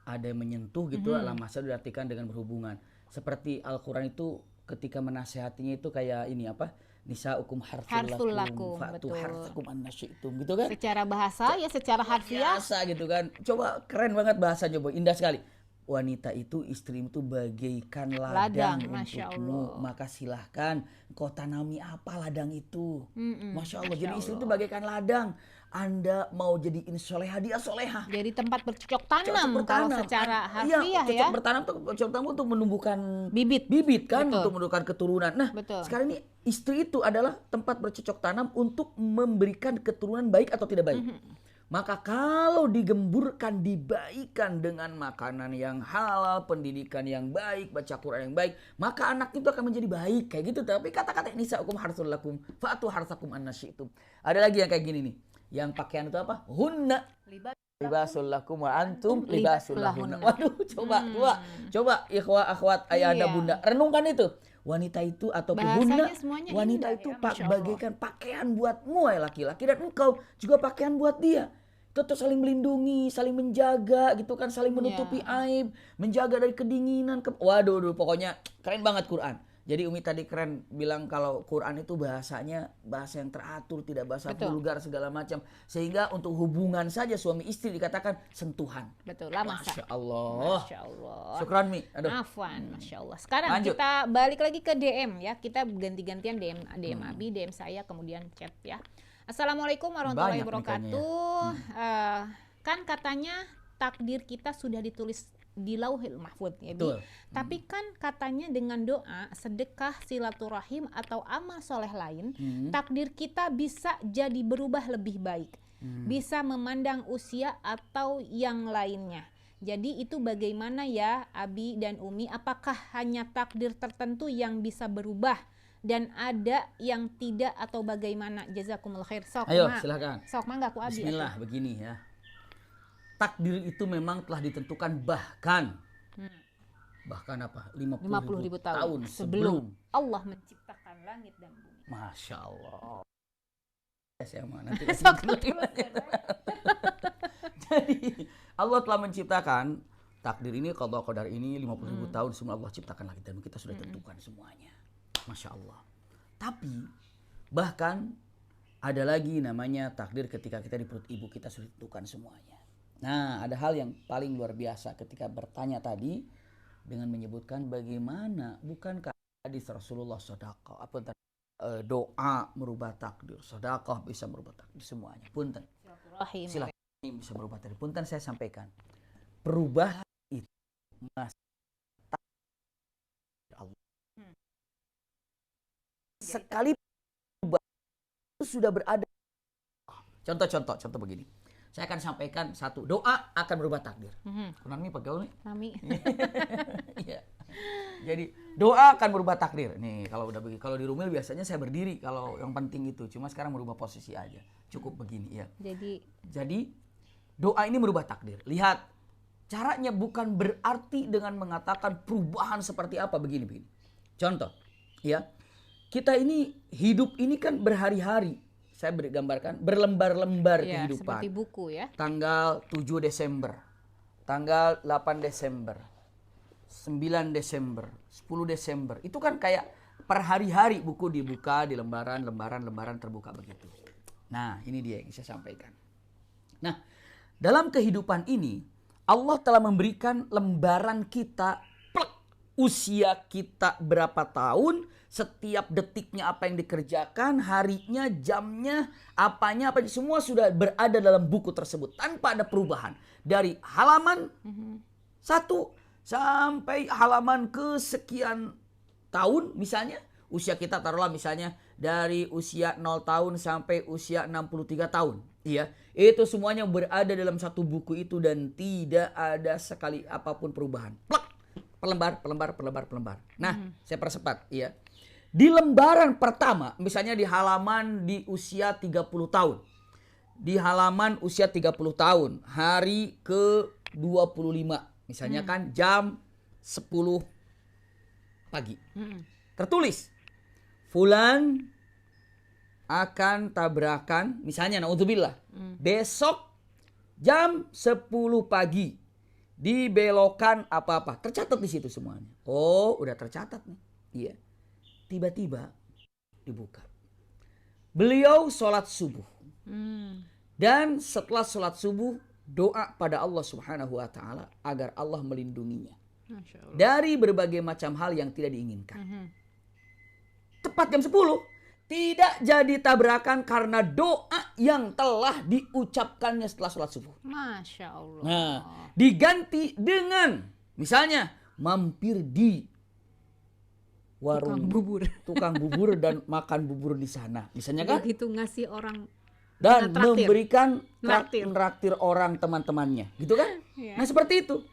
[SPEAKER 2] ada yang menyentuh gitu, lamasa diartikan dengan berhubungan. Seperti Al-Quran itu ketika menasehatinya itu kayak ini apa? Nisa'ukum harthul lakum fa'tu harthakum annasyi'tum gitu kan?
[SPEAKER 1] Secara bahasa ya secara harfiah.
[SPEAKER 2] Biasa gitu kan. Coba keren banget bahasanya, Boy. Indah sekali. Wanita itu, istrimu itu bagaikan ladang untukmu, maka silahkan kau tanami apa ladang itu. Masya Allah. Jadi istri itu bagaikan ladang. Anda mau jadi soleha, dia soleha.
[SPEAKER 1] Jadi tempat bercocok tanam kalau secara harfiah ya.
[SPEAKER 2] Bertanam tuh cocok tanam untuk menumbuhkan bibit kan. Betul. Untuk menumbuhkan keturunan. Nah, sekarang ini istri itu adalah tempat bercocok tanam untuk memberikan keturunan baik atau tidak baik. Maka kalau digemburkan, dibaikan dengan makanan yang halal, pendidikan yang baik, baca Quran yang baik, maka anak itu akan menjadi baik kayak gitu. Tapi kata-kata nisa'ukum harthul lakum fa'tu harthakum annasyi'tum. Ada lagi yang kayak gini nih. Yang pakaian itu apa? Hunna
[SPEAKER 1] Libat.
[SPEAKER 2] libasul lakum wa antum libasul lahunna.
[SPEAKER 1] Lahunna.
[SPEAKER 2] Waduh, coba ikhwah akhwat ayah anda
[SPEAKER 1] Iya.
[SPEAKER 2] bunda renungkan itu. Wanita itu ataupun hunna,
[SPEAKER 1] Bahasanya semuanya
[SPEAKER 2] wanita
[SPEAKER 1] indah
[SPEAKER 2] itu
[SPEAKER 1] ya, Masya Allah.
[SPEAKER 2] bagaikan pakaian buatmu ya laki-laki, dan engkau juga pakaian buat dia. Itu tuh saling melindungi, saling menjaga gitu kan, saling menutupi aib, menjaga dari kedinginan. Waduh, pokoknya keren banget Quran. Jadi Umi tadi keren bilang kalau Quran itu bahasanya bahasa yang teratur, tidak bahasa
[SPEAKER 1] Betul.
[SPEAKER 2] vulgar segala macam. Sehingga untuk hubungan saja suami istri dikatakan sentuhan.
[SPEAKER 1] Betul lah,
[SPEAKER 2] Masya Allah.
[SPEAKER 1] Masya Allah.
[SPEAKER 2] Syukran Mi. Aduh.
[SPEAKER 1] Afwan, Masya Allah. Sekarang
[SPEAKER 2] Lanjut.
[SPEAKER 1] kita balik lagi ke DM ya. Kita ganti-gantian DM Abi, DM saya, kemudian chat ya. Assalamualaikum warahmatullahi
[SPEAKER 2] Banyak
[SPEAKER 1] wabarakatuh. Kan katanya takdir kita sudah ditulis di Lauhil Mahfudz ya, Bi.
[SPEAKER 2] Betul.
[SPEAKER 1] Tapi kan katanya dengan doa, sedekah, silaturahim atau amal soleh lain, takdir kita bisa jadi berubah lebih baik. Bisa memandang usia atau yang lainnya. Jadi itu bagaimana ya Abi dan Umi? Apakah hanya takdir tertentu yang bisa berubah dan ada yang tidak atau bagaimana? Jazakumullah khair. Sok,
[SPEAKER 2] Ayo
[SPEAKER 1] Ma.
[SPEAKER 2] silakan.
[SPEAKER 1] Sok mangga ku Abi.
[SPEAKER 2] Bismillah, begini ya. Takdir itu memang telah ditentukan bahkan apa? 50 ribu tahun sebelum
[SPEAKER 1] Allah menciptakan langit dan bumi.
[SPEAKER 2] Masya Allah. Saya mah nanti Jadi Allah telah menciptakan takdir ini, qada qadar ini 50 ribu tahun sebelum Allah ciptakan langit dan bumi. Kita sudah tentukan semuanya. Masya Allah. Tapi bahkan ada lagi namanya takdir ketika kita di perut ibu kita sudah tentukan semuanya. Nah, ada hal yang paling luar biasa ketika bertanya tadi dengan menyebutkan bagaimana, bukankah hadis Rasulullah sedekah, doa merubah takdir, sedekah bisa merubah takdir semuanya. Punten. Silaturahim bisa merubah takdir. Punten saya sampaikan. Perubahan itu masih takdir Allah. Sekali perubahan itu sudah berada. Contoh begini. Saya akan sampaikan satu, doa akan berubah takdir. Kunami pegawai nih.
[SPEAKER 1] Nami.
[SPEAKER 2] Iya. Jadi doa akan berubah takdir. Nih kalau udah begini, kalau di Rumil biasanya saya berdiri kalau yang penting itu. Cuma sekarang merubah posisi aja. Cukup begini ya. Jadi doa ini merubah takdir. Lihat caranya bukan berarti dengan mengatakan perubahan seperti apa begini. Contoh, ya. Kita ini hidup ini kan berhari-hari. Saya gambarkan berlembar-lembar
[SPEAKER 1] Ya,
[SPEAKER 2] kehidupan.
[SPEAKER 1] seperti buku ya.
[SPEAKER 2] Tanggal 7 Desember, tanggal 8 Desember, 9 Desember, 10 Desember. Itu kan kayak per hari-hari buku dibuka di lembaran terbuka begitu. Nah, ini dia yang saya sampaikan. Nah, dalam kehidupan ini Allah telah memberikan lembaran kita, usia kita berapa tahun, setiap detiknya apa yang dikerjakan, harinya, jamnya, apanya, semua sudah berada dalam buku tersebut tanpa ada perubahan. Dari halaman 1 sampai halaman kesekian tahun, misalnya usia kita taruhlah misalnya dari usia 0 tahun sampai usia 63 tahun. Iya, itu semuanya berada dalam satu buku itu dan tidak ada sekali apapun perubahan. Plak, pelembar. Nah, saya percepat, iya. Di lembaran pertama, misalnya di halaman di usia 30 tahun. Di halaman usia 30 tahun, hari ke-25. Misalnya kan jam 10 pagi. Tertulis, fulan akan tabrakan, misalnya naudzubillah, besok jam 10 pagi dibelokkan apa-apa. Tercatat di situ semuanya. Oh, udah tercatat nih. Iya. Tiba-tiba dibuka. Beliau sholat subuh. Dan setelah sholat subuh, doa pada Allah Subhanahu wa Ta'ala agar Allah melindunginya dari berbagai macam hal yang tidak diinginkan. Tepat jam 10, tidak jadi tabrakan karena doa yang telah diucapkannya setelah sholat subuh.
[SPEAKER 1] Masya Allah.
[SPEAKER 2] Nah, diganti dengan misalnya mampir di warung tukang bubur dan makan bubur di sana, misalnya kan?
[SPEAKER 1] Begitu ngasih orang
[SPEAKER 2] Dan
[SPEAKER 1] traktir.
[SPEAKER 2] memberikan
[SPEAKER 1] Traktir.
[SPEAKER 2] traktir orang teman-temannya, gitu kan?
[SPEAKER 1] Iya.
[SPEAKER 2] Nah seperti itu.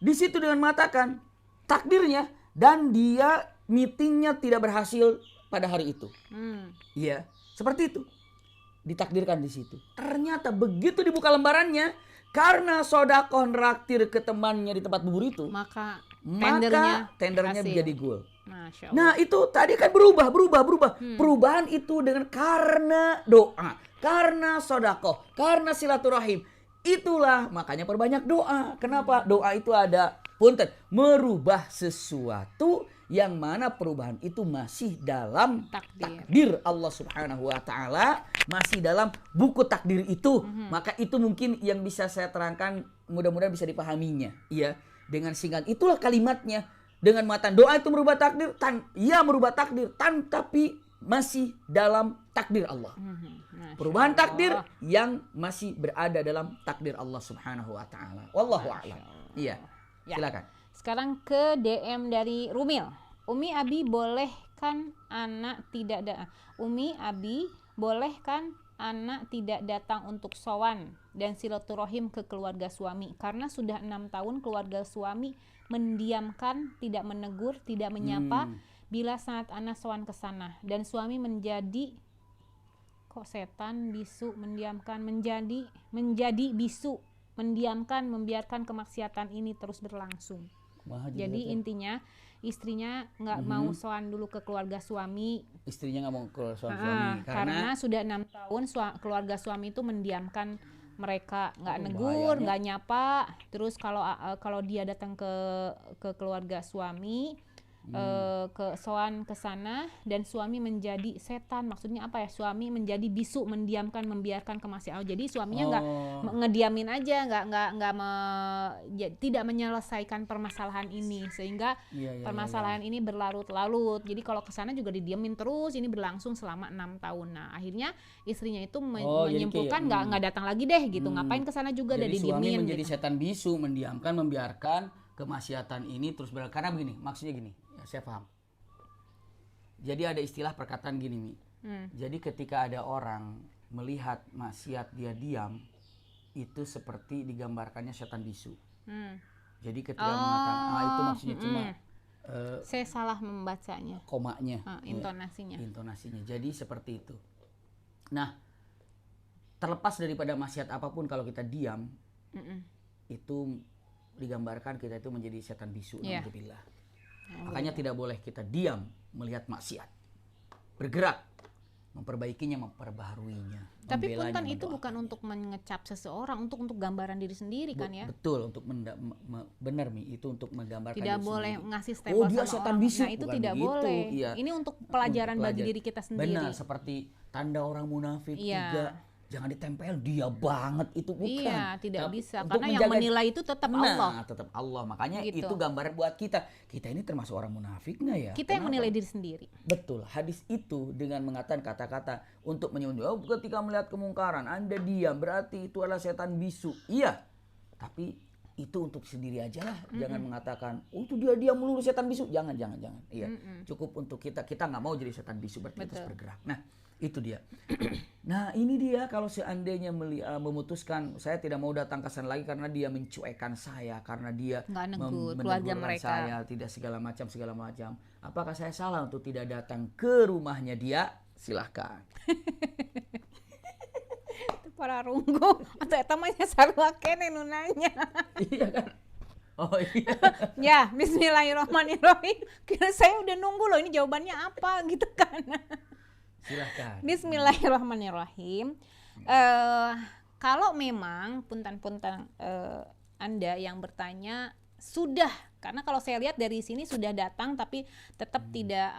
[SPEAKER 2] Di situ dengan mengatakan takdirnya dan dia meetingnya tidak berhasil pada hari itu. Iya, seperti itu. ditakdirkan di situ. Ternyata begitu dibuka lembarannya, karena sodakoh raktir ke temannya di tempat bubur itu,
[SPEAKER 1] maka
[SPEAKER 2] tendernya
[SPEAKER 1] berhasil.
[SPEAKER 2] menjadi goal.
[SPEAKER 1] Masya Allah.
[SPEAKER 2] Nah itu tadi kan berubah. Perubahan itu dengan karena doa, karena sodakoh, karena silaturahim. Itulah makanya perbanyak doa. Kenapa? Doa itu ada punten merubah sesuatu yang mana perubahan itu masih dalam takdir Allah Subhanahu wa taala, masih dalam buku takdir itu. Maka itu mungkin yang bisa saya terangkan, mudah-mudahan bisa dipahaminya. Iya, dengan singkat itulah kalimatnya. Dengan matan doa itu merubah takdir, merubah takdir, tapi masih dalam takdir Allah. Perubahan takdir yang masih berada dalam takdir Allah Subhanahu wa taala. Wallahu a'lam. Iya. Silakan.
[SPEAKER 1] Sekarang ke DM dari Rumil. Umi Abi bolehkan anak tidak datang untuk sowan dan silaturahim ke keluarga suami karena sudah 6 tahun keluarga suami mendiamkan, tidak menegur, tidak menyapa bila saat anak sowan ke sana dan suami menjadi bisu, mendiamkan, membiarkan kemaksiatan ini terus berlangsung. Jadi intinya istrinya nggak mau sowan dulu ke keluarga suami.
[SPEAKER 2] Istrinya nggak mau ke keluarga suami
[SPEAKER 1] karena sudah 6 tahun keluarga suami itu mendiamkan mereka, nggak negur, nggak nyapa. Terus kalau dia datang ke keluarga suami, ke sowan ke sana dan suami menjadi setan. Maksudnya apa ya? Suami menjadi bisu, mendiamkan, membiarkan kemaksiatan. Jadi suaminya nggak ngediamin aja, tidak menyelesaikan permasalahan ini sehingga permasalahan ini berlarut-larut. Jadi kalau ke sana juga didiamin terus, ini berlangsung selama 6 tahun. Nah, akhirnya istrinya itu menyimpulkan nggak datang lagi deh gitu. Ngapain ke sana juga udah didiemin.
[SPEAKER 2] Suami menjadi setan bisu, mendiamkan, membiarkan kemaksiatan ini terus karena begini, maksudnya gini. Saya paham. Jadi ada istilah perkataan gini, Mi. Jadi ketika ada orang melihat maksiat dia diam, itu seperti digambarkannya setan bisu. Jadi ketika mengatakan, itu maksudnya cuma
[SPEAKER 1] saya salah membacanya.
[SPEAKER 2] Komanya,
[SPEAKER 1] intonasinya.
[SPEAKER 2] Jadi seperti itu. Nah, terlepas daripada maksiat apapun kalau kita diam, itu digambarkan kita itu menjadi setan bisu. Alhamdulillah. Makanya tidak boleh kita diam melihat maksiat. Bergerak, memperbaikinya, memperbaharuinya.
[SPEAKER 1] Tapi pun kan itu bukan untuk mengecap seseorang, untuk gambaran diri sendiri kan ya?
[SPEAKER 2] Betul, untuk benar Mi, itu untuk menggambarkan
[SPEAKER 1] tidak
[SPEAKER 2] diri
[SPEAKER 1] boleh
[SPEAKER 2] sendiri.
[SPEAKER 1] ngasih stempel
[SPEAKER 2] dia
[SPEAKER 1] sama
[SPEAKER 2] setan
[SPEAKER 1] orang.
[SPEAKER 2] bisu.
[SPEAKER 1] Nah itu tidak boleh.
[SPEAKER 2] Iya.
[SPEAKER 1] Ini untuk pelajaran bagi diri kita sendiri.
[SPEAKER 2] Benar, seperti tanda orang munafik juga. Jangan ditempel dia banget, itu bukan.
[SPEAKER 1] Iya, tidak bisa. Karena yang menilai itu tetap Allah.
[SPEAKER 2] Tetap Allah. Makanya gitu. Itu gambaran buat kita. Kita ini termasuk orang munafik nggak ya?
[SPEAKER 1] Kita yang menilai diri sendiri.
[SPEAKER 2] Betul. Hadis itu dengan mengatakan kata-kata untuk menyebut, ketika melihat kemungkaran, Anda diam, berarti itu adalah setan bisu. Iya. Tapi itu untuk sendiri aja lah. Jangan mengatakan, itu dia melulu setan bisu. Jangan. Iya. Cukup untuk kita nggak mau jadi setan bisu, berarti terus bergerak. Nah, itu dia. Nah ini dia, kalau seandainya memutuskan saya tidak mau datang ke sana lagi karena dia mencuekkan saya, karena dia
[SPEAKER 1] keluarga mereka
[SPEAKER 2] saya, tidak segala macam. Apakah saya salah untuk tidak datang ke rumahnya dia? Silahkan.
[SPEAKER 1] Para runggu atau etamanya sarua kene nu nanya.
[SPEAKER 2] Iya kan? Oh iya.
[SPEAKER 1] Ya, bismillahirrahmanirrahim. Kira saya udah nunggu loh ini jawabannya apa gitu kan.
[SPEAKER 2] Silahkan.
[SPEAKER 1] Bismillahirrahmanirrahim. Kalau memang punten-punten Anda yang bertanya sudah, karena kalau saya lihat dari sini sudah datang tapi tetap tidak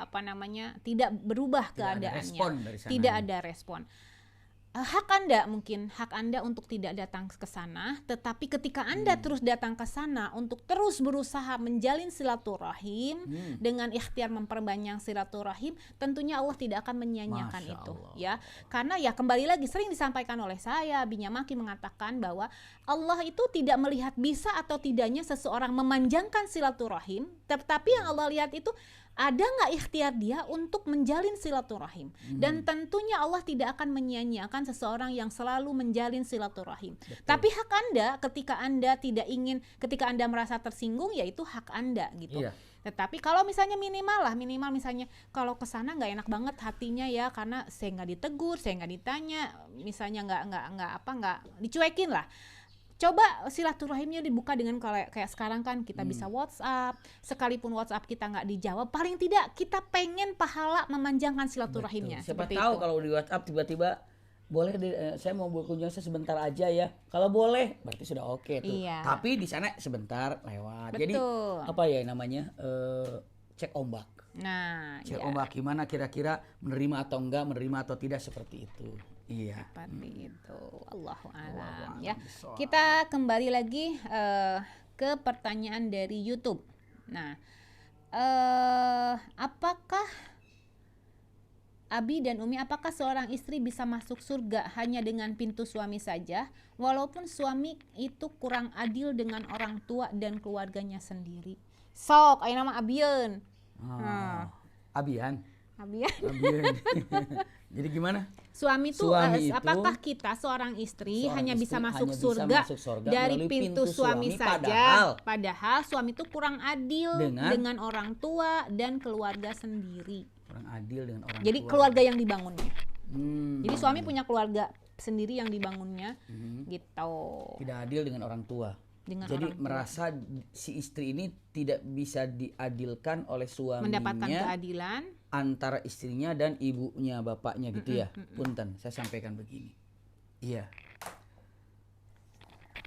[SPEAKER 1] berubah keadaannya. Tidak ada respon. Hak Anda untuk tidak datang ke sana, tetapi ketika Anda terus datang ke sana untuk terus berusaha menjalin silaturahim dengan ikhtiar memperbanyak silaturahim, tentunya Allah tidak akan menyanyiakan itu, ya. Karena ya kembali lagi sering disampaikan oleh saya, Binya Maki mengatakan bahwa Allah itu tidak melihat bisa atau tidaknya seseorang memanjangkan silaturahim, tetapi yang Allah lihat itu ada nggak ikhtiar dia untuk menjalin silaturahim. Dan tentunya Allah tidak akan menyia-nyiakan seseorang yang selalu menjalin silaturahim. Tapi hak Anda ketika Anda merasa tersinggung, yaitu hak Anda gitu. Tetapi kalau misalnya minimal misalnya kalau ke sana nggak enak banget hatinya ya karena saya nggak ditegur, saya nggak ditanya, misalnya nggak dicuekin lah. Coba silaturahimnya dibuka dengan kayak sekarang kan kita bisa WhatsApp, sekalipun WhatsApp kita nggak dijawab, paling tidak kita pengen pahala memanjangkan silaturahimnya.
[SPEAKER 2] Siapa
[SPEAKER 1] seperti
[SPEAKER 2] tahu
[SPEAKER 1] itu.
[SPEAKER 2] kalau di WhatsApp tiba-tiba boleh saya mau berkunjung sebentar aja ya. Kalau boleh berarti sudah oke tuh.
[SPEAKER 1] Iya.
[SPEAKER 2] Tapi di sana sebentar lewat.
[SPEAKER 1] Betul.
[SPEAKER 2] Jadi apa ya namanya? Cek ombak.
[SPEAKER 1] Nah,
[SPEAKER 2] Cek
[SPEAKER 1] ya,
[SPEAKER 2] ombak gimana kira-kira menerima atau enggak, menerima atau tidak seperti itu. Iya.
[SPEAKER 1] seperti itu. Allahu a'lam
[SPEAKER 2] Wallahu
[SPEAKER 1] ya.
[SPEAKER 2] a'lam bishawab.
[SPEAKER 1] Kita kembali lagi ke pertanyaan dari YouTube. Nah, apakah Abi dan Umi, apakah seorang istri bisa masuk surga hanya dengan pintu suami saja, walaupun suami itu kurang adil dengan orang tua dan keluarganya sendiri? Sok, ayo nama Abian.
[SPEAKER 2] Abian.
[SPEAKER 1] Abian.
[SPEAKER 2] Jadi gimana?
[SPEAKER 1] Suami itu, apakah kita seorang istri hanya bisa masuk surga dari pintu suami saja, padahal suami itu kurang adil dengan orang tua dan keluarga sendiri.
[SPEAKER 2] Kurang adil dengan orang
[SPEAKER 1] Jadi
[SPEAKER 2] tua.
[SPEAKER 1] keluarga yang dibangunnya. Jadi suami punya keluarga sendiri yang dibangunnya, gitu.
[SPEAKER 2] Tidak adil dengan orang tua. Jadi merasa si istri ini tidak bisa diadilkan oleh suaminya,
[SPEAKER 1] mendapatkan keadilan
[SPEAKER 2] antara istrinya dan ibunya, bapaknya gitu ya. Punten, saya sampaikan begini. Iya.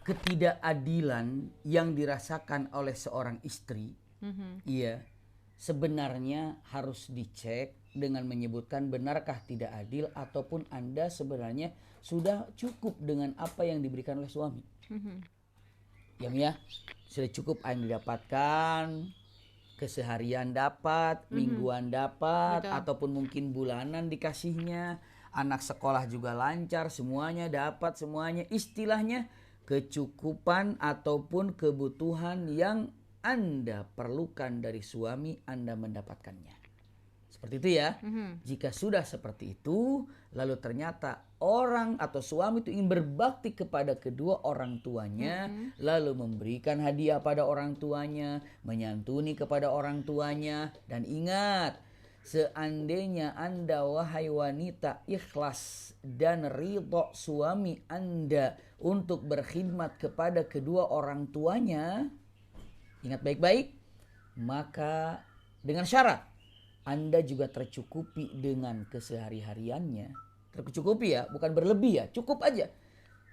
[SPEAKER 2] Ketidakadilan yang dirasakan oleh seorang istri, iya, sebenarnya harus dicek dengan menyebutkan benarkah tidak adil ataupun Anda sebenarnya sudah cukup dengan apa yang diberikan oleh suami. Ya, sudah cukup yang didapatkan, keseharian dapat, mingguan dapat, ataupun mungkin bulanan dikasihnya, anak sekolah juga lancar, semuanya dapat, semuanya istilahnya kecukupan ataupun kebutuhan yang Anda perlukan dari suami Anda mendapatkannya. Seperti itu ya. Jika sudah seperti itu, lalu ternyata orang atau suami itu ingin berbakti kepada kedua orang tuanya, lalu memberikan hadiah pada orang tuanya, menyantuni kepada orang tuanya, dan ingat, seandainya Anda wahai wanita ikhlas dan ridho suami Anda untuk berkhidmat kepada kedua orang tuanya, ingat baik-baik, maka dengan syarat Anda juga tercukupi dengan kesehari-hariannya. Tercukupi ya, bukan berlebih ya, cukup aja.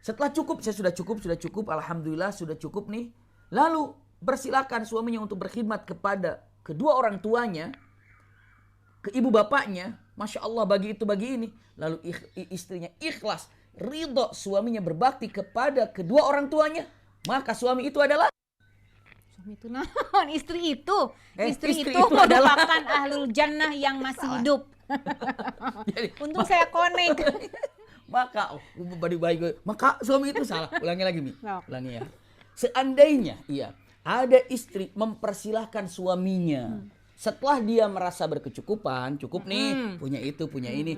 [SPEAKER 2] Setelah cukup, saya sudah cukup, alhamdulillah sudah cukup nih. Lalu bersilakan suaminya untuk berkhidmat kepada kedua orang tuanya, ke ibu bapaknya, Masya Allah bagi itu bagi ini. Lalu istrinya ikhlas, ridho suaminya berbakti kepada kedua orang tuanya, maka suami itu adalah
[SPEAKER 1] itu istri itu merupakan ahlul jannah yang masih hidup. Untung saya connect.
[SPEAKER 2] Maka suami itu salah. Ulangi lagi Mi. Ulangi ya. Seandainya ada istri mempersilahkan suaminya setelah dia merasa berkecukupan, cukup nih, punya itu, punya ini.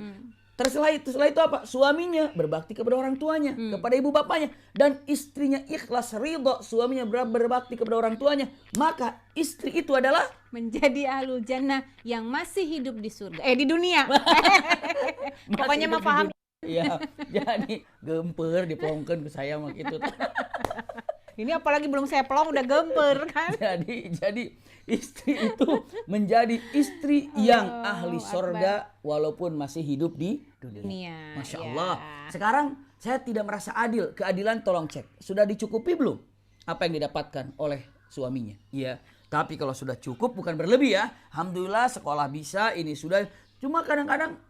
[SPEAKER 2] Setelah itu apa? Suaminya berbakti kepada orang tuanya, kepada ibu bapaknya, dan istrinya ikhlas ridho suaminya berbakti kepada orang tuanya, maka istri itu adalah
[SPEAKER 1] menjadi ahlul jannah yang masih hidup di surga, di dunia. Pokoknya mah paham.
[SPEAKER 2] Iya, jadi gemper diplongkeun ke saya mah gitu.
[SPEAKER 1] Ini apalagi belum saya pelong udah gemper kan.
[SPEAKER 2] Jadi istri itu menjadi istri yang ahli sorga walaupun masih hidup di dunia. Masya Allah. Sekarang saya tidak merasa adil. Keadilan tolong cek. Sudah dicukupi belum apa yang didapatkan oleh suaminya? Iya. Tapi kalau sudah cukup bukan berlebih ya. Alhamdulillah sekolah bisa, ini sudah. Cuma kadang-kadang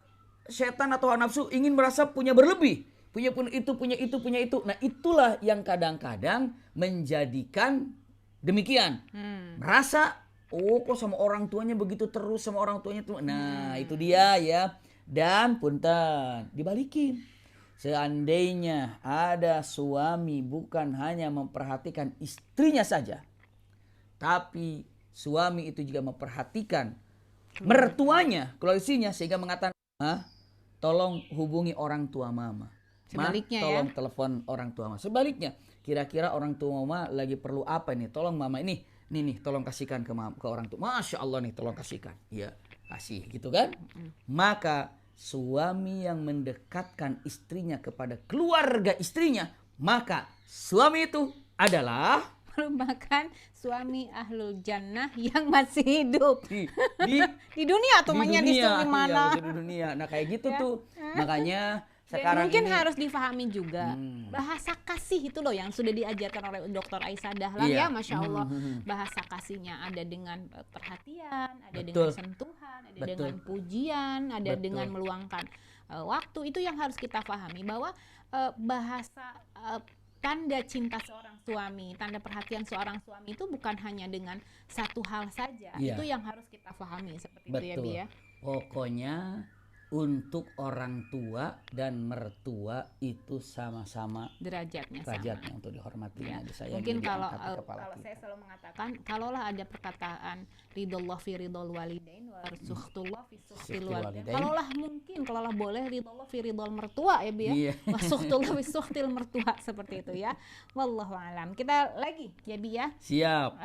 [SPEAKER 2] setan atau nafsu ingin merasa punya berlebih. Punya itu. Nah itulah yang kadang-kadang menjadikan demikian. Merasa, kok sama orang tuanya begitu terus, sama orang tuanya tuh. Nah itu dia ya. Dan punten, dibalikin. Seandainya ada suami bukan hanya memperhatikan istrinya saja, tapi suami itu juga memperhatikan mertuanya, keluarganya, sehingga mengatakan, tolong hubungi orang tua mama.
[SPEAKER 1] Sebaliknya
[SPEAKER 2] tolong telepon orang tua mama. Sebaliknya, kira-kira orang tua mama lagi perlu apa nih? Tolong mama ini nih tolong kasihkan ke orang tua. Masya Allah nih tolong kasihkan. Iya, kasih gitu kan. Maka suami yang mendekatkan istrinya kepada keluarga istrinya, maka suami itu adalah
[SPEAKER 1] merupakan suami ahlul jannah yang masih hidup
[SPEAKER 2] di
[SPEAKER 1] di dunia atau mainnya di
[SPEAKER 2] dunia,
[SPEAKER 1] mana.
[SPEAKER 2] iya, di dunia. Nah kayak gitu
[SPEAKER 1] Ya.
[SPEAKER 2] tuh. Makanya
[SPEAKER 1] Dan
[SPEAKER 2] sekarang
[SPEAKER 1] mungkin
[SPEAKER 2] ini
[SPEAKER 1] harus difahami juga bahasa kasih itu loh yang sudah diajarkan oleh Dr. Aisyah Dahlan
[SPEAKER 2] Iya.
[SPEAKER 1] ya, Masya Allah. Bahasa kasihnya ada dengan perhatian, ada
[SPEAKER 2] Betul.
[SPEAKER 1] dengan sentuhan, ada
[SPEAKER 2] Betul.
[SPEAKER 1] dengan pujian, ada
[SPEAKER 2] Betul.
[SPEAKER 1] dengan meluangkan waktu. Itu yang harus kita pahami bahwa bahasa tanda cinta seorang suami, tanda perhatian seorang suami itu bukan hanya dengan satu hal saja.
[SPEAKER 2] Iya.
[SPEAKER 1] Itu yang harus kita pahami seperti itu ya,
[SPEAKER 2] betul.
[SPEAKER 1] Bi ya.
[SPEAKER 2] Pokoknya untuk orang tua dan mertua itu sama-sama
[SPEAKER 1] Derajatnya sama.
[SPEAKER 2] derajatnya untuk dihormati,
[SPEAKER 1] Ya.
[SPEAKER 2] disayangi,
[SPEAKER 1] Mungkin kalau
[SPEAKER 2] diangkat di kepala
[SPEAKER 1] kalau
[SPEAKER 2] kita.
[SPEAKER 1] saya selalu mengatakan, kalaulah ada perkataan ridallah fi ridal walidain wa suhtullah fi suhtil
[SPEAKER 2] Suhtil
[SPEAKER 1] walidain.
[SPEAKER 2] walidain.
[SPEAKER 1] Kalaulah boleh ridallah fi ridal mertua ya, Bi ya.
[SPEAKER 2] Iya.
[SPEAKER 1] Wa suhtullah fi suhtil mertua seperti itu ya. Wallahu alam. Kita lagi ya, Bi ya.
[SPEAKER 2] Siap.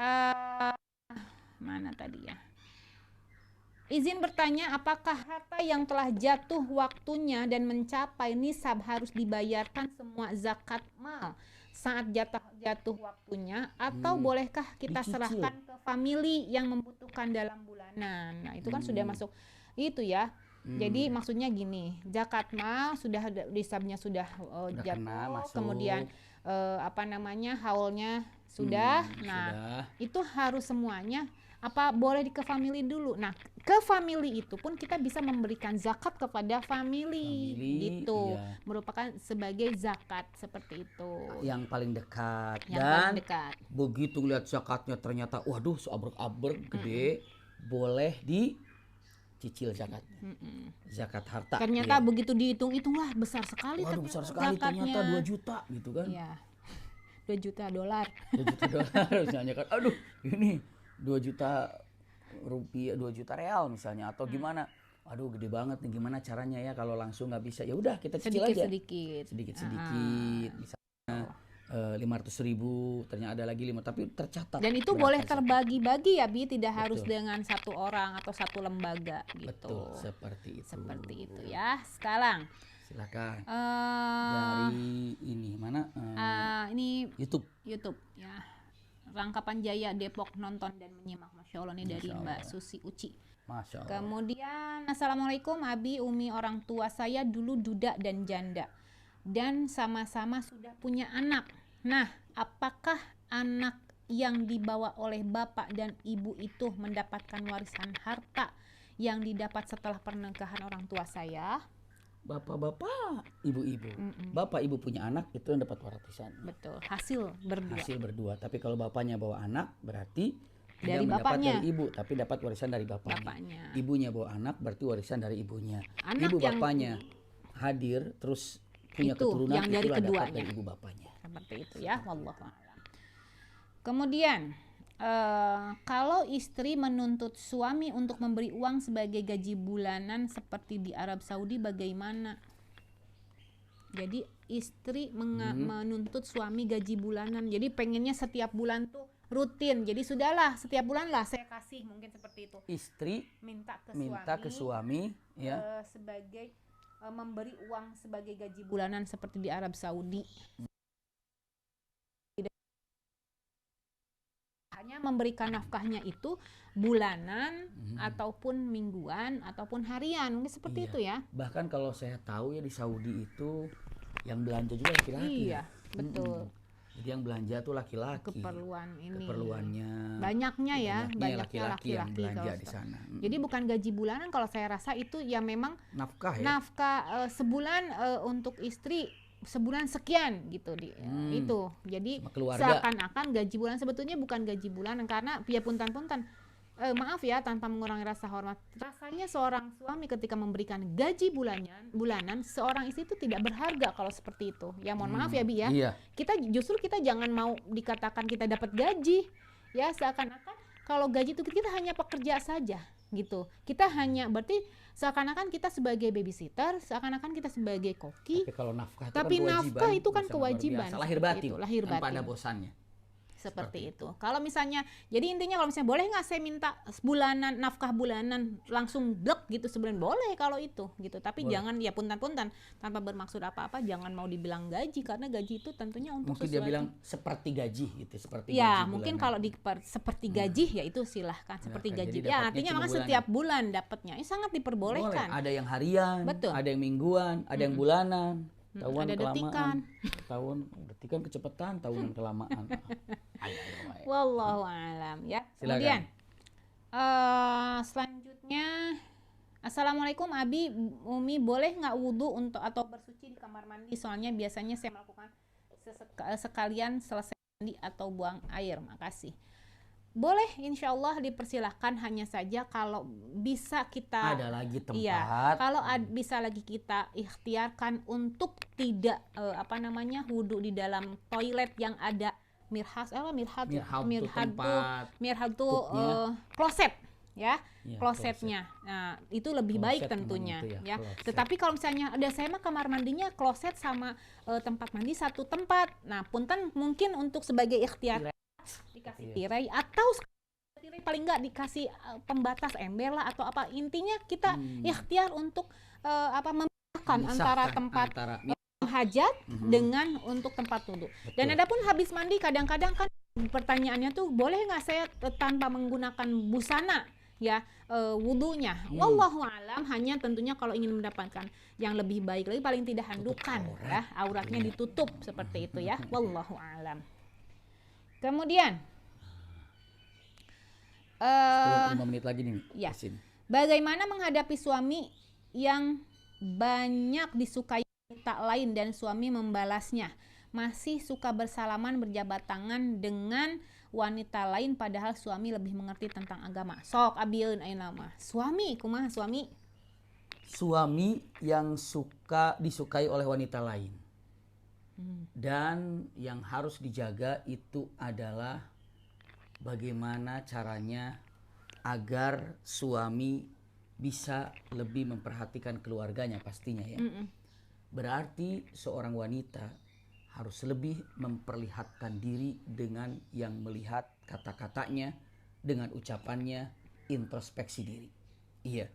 [SPEAKER 1] Mana tadi ya? Izin bertanya, apakah harta yang telah jatuh waktunya dan mencapai nisab harus dibayarkan semua zakat mal saat jatuh waktunya, atau bolehkah kita
[SPEAKER 2] Dicicil.
[SPEAKER 1] serahkan ke famili yang membutuhkan dalam bulanan? Nah, itu kan sudah masuk itu ya. Jadi maksudnya gini, zakat mal sudah nisabnya sudah
[SPEAKER 2] Udah
[SPEAKER 1] jatuh,
[SPEAKER 2] kena, masuk.
[SPEAKER 1] kemudian haulnya sudah. Nah,
[SPEAKER 2] Sudah.
[SPEAKER 1] itu harus semuanya apa boleh ke family dulu. Nah, ke family itu pun kita bisa memberikan zakat kepada family gitu.
[SPEAKER 2] iya.
[SPEAKER 1] Merupakan sebagai zakat seperti itu.
[SPEAKER 2] Yang paling dekat.
[SPEAKER 1] Yang
[SPEAKER 2] Dan
[SPEAKER 1] paling dekat.
[SPEAKER 2] begitu lihat zakatnya ternyata waduh seabrek-abrek gede, boleh dicicil zakatnya. Zakat harta.
[SPEAKER 1] Ternyata
[SPEAKER 2] iya.
[SPEAKER 1] begitu dihitung-hitung lah besar sekali.
[SPEAKER 2] Waduh besar sekali
[SPEAKER 1] zakatnya.
[SPEAKER 2] ternyata 2 juta gitu kan.
[SPEAKER 1] Iya. 2 juta dolar.
[SPEAKER 2] 2 juta dolar misalnya kan. Aduh, ini 2 juta rupiah, 2 juta real misalnya atau gimana. Aduh gede banget nih, gimana caranya ya kalau langsung nggak bisa. Ya udah kita cicil aja. Sedikit-sedikit. Misalnya 500.000, ternyata ada lagi 5, tapi tercatat.
[SPEAKER 1] Dan itu
[SPEAKER 2] berapa
[SPEAKER 1] boleh
[SPEAKER 2] zakat.
[SPEAKER 1] terbagi-bagi ya, Bi, tidak harus
[SPEAKER 2] Betul.
[SPEAKER 1] dengan satu orang atau satu lembaga gitu.
[SPEAKER 2] Betul, seperti itu.
[SPEAKER 1] Seperti itu ya. Sekarang
[SPEAKER 2] Silakan.
[SPEAKER 1] eh,
[SPEAKER 2] Dari ini mana?
[SPEAKER 1] ini
[SPEAKER 2] YouTube.
[SPEAKER 1] YouTube ya. Rangkapan Jaya Depok nonton dan menyimak, Masya Allah nih dari
[SPEAKER 2] Masya
[SPEAKER 1] Mbak
[SPEAKER 2] Allah.
[SPEAKER 1] Susi Uci.
[SPEAKER 2] Masya Allah.
[SPEAKER 1] Kemudian Assalamualaikum Abi, Umi, orang tua saya dulu duda dan janda dan sama-sama sudah punya anak. Nah, apakah anak yang dibawa oleh bapak dan ibu itu mendapatkan warisan harta yang didapat setelah pernikahan orang tua saya?
[SPEAKER 2] Bapak-bapak, ibu-ibu. Bapak ibu punya anak itu yang dapat warisan.
[SPEAKER 1] Betul, hasil berdua.
[SPEAKER 2] Hasil berdua. Tapi kalau bapaknya bawa anak berarti
[SPEAKER 1] Dari
[SPEAKER 2] dia mendapat
[SPEAKER 1] bapaknya.
[SPEAKER 2] dari ibu, tapi dapat warisan dari bapaknya.
[SPEAKER 1] Bapaknya.
[SPEAKER 2] Ibunya bawa anak berarti warisan dari ibunya.
[SPEAKER 1] Anak
[SPEAKER 2] Ibu
[SPEAKER 1] yang
[SPEAKER 2] bapaknya hadir terus punya
[SPEAKER 1] Itu,
[SPEAKER 2] keturunan,
[SPEAKER 1] yang dari
[SPEAKER 2] itulah dapat
[SPEAKER 1] keduanya.
[SPEAKER 2] dari ibu bapaknya.
[SPEAKER 1] Seperti itu ya, wallahu a'lam. Kemudian kalau istri menuntut suami untuk memberi uang sebagai gaji bulanan seperti di Arab Saudi bagaimana? Jadi istri menuntut suami gaji bulanan. Jadi pengennya setiap bulan tuh rutin. Jadi sudahlah setiap bulan lah saya kasih, mungkin seperti itu.
[SPEAKER 2] Istri
[SPEAKER 1] Minta
[SPEAKER 2] ke suami ya.
[SPEAKER 1] sebagai memberi uang sebagai gaji bulanan seperti di Arab Saudi. Hanya memberikan nafkahnya itu bulanan ataupun mingguan ataupun harian, mungkin seperti
[SPEAKER 2] Iya.
[SPEAKER 1] itu ya.
[SPEAKER 2] Bahkan kalau saya tahu ya di Saudi itu yang belanja juga laki-laki.
[SPEAKER 1] Iya, betul.
[SPEAKER 2] Jadi yang belanja tuh laki-laki.
[SPEAKER 1] Keperluan ini.
[SPEAKER 2] Keperluannya.
[SPEAKER 1] Banyaknya ya, banyaknya
[SPEAKER 2] laki-laki yang
[SPEAKER 1] laki-laki
[SPEAKER 2] belanja
[SPEAKER 1] kalau
[SPEAKER 2] di sana.
[SPEAKER 1] Jadi bukan gaji bulanan, kalau saya rasa itu ya memang
[SPEAKER 2] Nafkah ya.
[SPEAKER 1] nafkah sebulan untuk istri sebulan sekian gitu itu. Jadi
[SPEAKER 2] Sama keluarga.
[SPEAKER 1] seakan-akan gaji bulanan sebetulnya bukan gaji bulanan karena ya punten-punten maaf ya, tanpa mengurangi rasa hormat, rasanya seorang suami ketika memberikan gaji bulanan seorang istri itu tidak berharga kalau seperti itu. Ya mohon maaf ya, Bi ya.
[SPEAKER 2] Iya.
[SPEAKER 1] Kita jangan mau dikatakan kita dapat gaji. Ya seakan-akan kalau gaji itu kita hanya pekerja saja gitu. Kita hanya berarti seakan-akan kita sebagai babysitter, seakan-akan kita sebagai koki.
[SPEAKER 2] Tapi kalau nafkah itu
[SPEAKER 1] Tapi
[SPEAKER 2] kan kewajiban.
[SPEAKER 1] nafkah itu kan
[SPEAKER 2] Sangat luar
[SPEAKER 1] kewajiban.
[SPEAKER 2] biasa. Lahir
[SPEAKER 1] seperti
[SPEAKER 2] batin.
[SPEAKER 1] itu, lahir
[SPEAKER 2] Tanpa
[SPEAKER 1] batin.
[SPEAKER 2] ada bosannya.
[SPEAKER 1] Seperti itu. Kalau misalnya, jadi intinya kalau misalnya boleh nggak saya minta bulanan, nafkah bulanan langsung blek gitu sebulan, boleh kalau itu gitu. Tapi
[SPEAKER 2] Boleh.
[SPEAKER 1] jangan ya punten-punten tanpa bermaksud apa-apa, jangan mau dibilang gaji karena gaji itu tentunya untuk
[SPEAKER 2] Mungkin
[SPEAKER 1] sesuatu.
[SPEAKER 2] dia bilang seperti gaji gitu, seperti
[SPEAKER 1] Ya,
[SPEAKER 2] gaji
[SPEAKER 1] mungkin
[SPEAKER 2] bulanan.
[SPEAKER 1] kalau seperti gaji ya itu silahkan seperti
[SPEAKER 2] Silahkan.
[SPEAKER 1] gaji.
[SPEAKER 2] Jadi
[SPEAKER 1] Ya,
[SPEAKER 2] dapatnya
[SPEAKER 1] artinya
[SPEAKER 2] cuma
[SPEAKER 1] maka
[SPEAKER 2] bulanan.
[SPEAKER 1] setiap bulan dapatnya. Sangat
[SPEAKER 2] Boleh.
[SPEAKER 1] diperbolehkan.
[SPEAKER 2] Ada yang harian,
[SPEAKER 1] Betul.
[SPEAKER 2] ada yang mingguan, ada yang bulanan, tahunan
[SPEAKER 1] ada
[SPEAKER 2] kelamaan. Detikan kecepatan, tahunan kelamaan. Ayo, ayo.
[SPEAKER 1] Wallahu alam ya.
[SPEAKER 2] Silakan.
[SPEAKER 1] Kemudian selanjutnya, Assalamualaikum Abi, Umi boleh nggak wudhu untuk atau bersuci di kamar mandi? Soalnya biasanya saya melakukan sekalian selesai mandi atau buang air. Makasih. Boleh, insya Allah dipersilahkan, hanya saja kalau bisa kita
[SPEAKER 2] Ada lagi tempat.
[SPEAKER 1] Iya, kalau bisa lagi kita ikhtiarkan untuk tidak wudhu di dalam toilet yang ada mirhad tuh kloset ya,
[SPEAKER 2] Iya,
[SPEAKER 1] klosetnya. Nah, itu lebih baik
[SPEAKER 2] Kloset
[SPEAKER 1] tentunya
[SPEAKER 2] namanya itu
[SPEAKER 1] ya.
[SPEAKER 2] kloset.
[SPEAKER 1] Tetapi kalau misalnya ada saya mah kamar mandinya kloset sama tempat mandi satu tempat. Nah, punten mungkin untuk sebagai ikhtiar dikasih tirai atau tirai paling nggak dikasih pembatas ember lah atau apa, intinya kita ikhtiar untuk memisahkan antara tempat hajat dengan untuk tempat wudhu. Dan adapun habis mandi kadang-kadang kan pertanyaannya tuh boleh nggak saya tanpa menggunakan busana ya wudhunya. Wallahu alam, hanya tentunya kalau ingin mendapatkan yang lebih baik lagi paling tidak handukan ya, auratnya ditutup seperti itu ya. Wallahu alam. Kemudian
[SPEAKER 2] 5 menit lagi nih.
[SPEAKER 1] ya.
[SPEAKER 2] Yasin.
[SPEAKER 1] Bagaimana menghadapi suami yang banyak disukai wanita lain dan suami membalasnya? Masih suka bersalaman berjabat tangan dengan wanita lain padahal suami lebih mengerti tentang agama. Sok abieun ayeuna mah. Suami kumaha suami?
[SPEAKER 2] Suami yang disukai oleh wanita lain. Dan yang harus dijaga itu adalah bagaimana caranya agar suami bisa lebih memperhatikan keluarganya pastinya ya. Berarti seorang wanita harus lebih memperlihatkan diri dengan yang melihat kata-katanya, dengan ucapannya, introspeksi diri. Iya,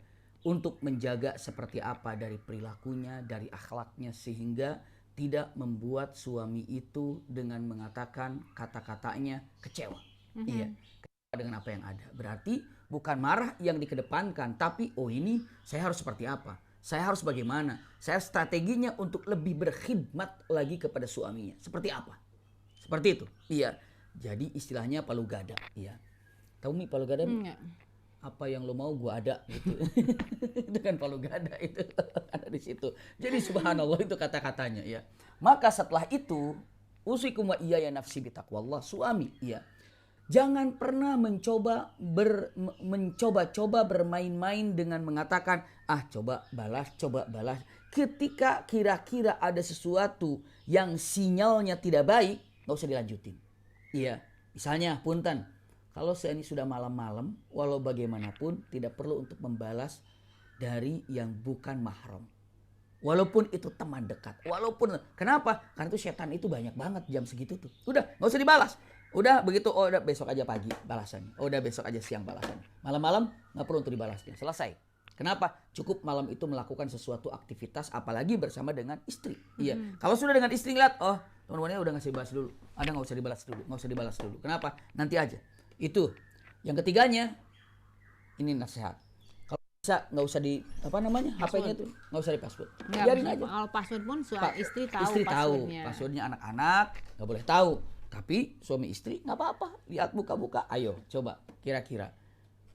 [SPEAKER 2] untuk menjaga seperti apa dari perilakunya, dari akhlaknya, sehingga tidak membuat suami itu dengan mengatakan kata-katanya kecewa. Iya, kecewa dengan apa yang ada. Berarti bukan marah yang dikedepankan, tapi ini saya harus seperti apa? Saya harus bagaimana? Saya strateginya untuk lebih berkhidmat lagi kepada suaminya. Seperti apa? Seperti itu. Iya. Jadi istilahnya palu gada. Iya. Tahu Mi palu gada? Apa yang lo mau gua ada gitu. Itu kan palu gada itu ada di situ. Jadi subhanallah itu kata-katanya ya. Maka setelah itu usikum wa iyaya nafsi bitaqwallah, suami ya. Jangan pernah mencoba bermain-main dengan mengatakan coba balas. Ketika kira-kira ada sesuatu yang sinyalnya tidak baik, nggak usah dilanjutin. Iya, misalnya punten, kalau ini sudah malam-malam, walau bagaimanapun tidak perlu untuk membalas dari yang bukan mahram. Walaupun itu teman dekat. Kenapa? Karena itu setan itu banyak banget jam segitu tuh. Udah, nggak usah dibalas. Udah begitu, udah besok aja pagi balasannya. Udah besok aja siang balasannya. Malam-malam nggak perlu untuk dibalasnya. Selesai. Kenapa? Cukup malam itu melakukan sesuatu aktivitas, apalagi bersama dengan istri. Iya. Kalau sudah dengan istri ngeliat, teman-temannya udah ngasih balas dulu. Ada nggak usah dibalas dulu. Kenapa? Nanti aja. Itu. Yang ketiganya, ini nasihat. Kalau bisa nggak usah di HP-nya tuh nggak usah di password. Biarin aja.
[SPEAKER 1] Kalau password pun istri tahu
[SPEAKER 2] Istri tahu.
[SPEAKER 1] passwordnya.
[SPEAKER 2] Passwordnya anak-anak nggak boleh tahu. Tapi suami istri nggak apa-apa. Lihat buka-buka. Ayo coba kira-kira.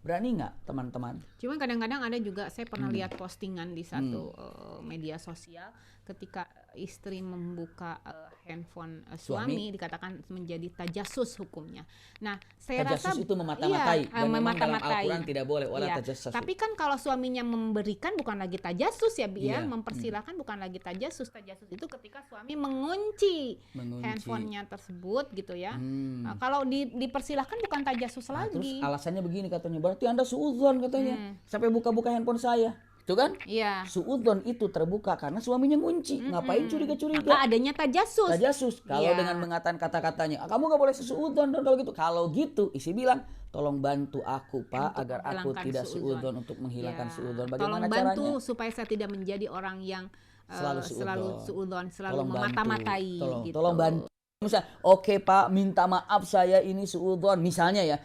[SPEAKER 2] Berani nggak teman-teman?
[SPEAKER 1] Cuman kadang-kadang ada juga, saya pernah lihat postingan di satu media sosial ketika istri membuka handphone suami dikatakan menjadi tajasus hukumnya. Nah, saya rasa
[SPEAKER 2] tajasus itu memata-matai, dan memang dalam Al-Quran tidak boleh wala tajassus.
[SPEAKER 1] Tapi kan kalau suaminya memberikan bukan lagi tajasus ya, Bi, mempersilahkan bukan lagi tajasus. Tajasus itu ketika suami mengunci handphonenya tersebut gitu ya. Nah, kalau dipersilahkan bukan tajasus lagi.
[SPEAKER 2] Terus alasannya begini katanya, berarti Anda suudzon katanya. Sampai buka-buka handphone saya. Itu kan?
[SPEAKER 1] Iya.
[SPEAKER 2] Suudzon itu terbuka karena suaminya ngunci. Ngapain curiga-curiga?
[SPEAKER 1] Maka adanya tajasus.
[SPEAKER 2] Tajasus. Kalau
[SPEAKER 1] Iya.
[SPEAKER 2] dengan mengatakan kata-katanya, kamu nggak boleh suudzon dong kalau gitu. Kalau gitu, istri bilang, tolong bantu aku Pak
[SPEAKER 1] Untuk
[SPEAKER 2] agar aku
[SPEAKER 1] menghilangkan
[SPEAKER 2] tidak
[SPEAKER 1] suudzon.
[SPEAKER 2] suudzon, untuk menghilangkan
[SPEAKER 1] Ya.
[SPEAKER 2] suudzon.
[SPEAKER 1] Tolong
[SPEAKER 2] Bagaimana
[SPEAKER 1] bantu
[SPEAKER 2] caranya?
[SPEAKER 1] supaya saya tidak menjadi orang yang
[SPEAKER 2] Selalu
[SPEAKER 1] selalu
[SPEAKER 2] suudzon.
[SPEAKER 1] suudzon, selalu
[SPEAKER 2] Tolong bantu.
[SPEAKER 1] memata-matai gitu.
[SPEAKER 2] Tolong bantu. Misal, oke Pak, minta maaf saya ini suudzon. Misalnya ya,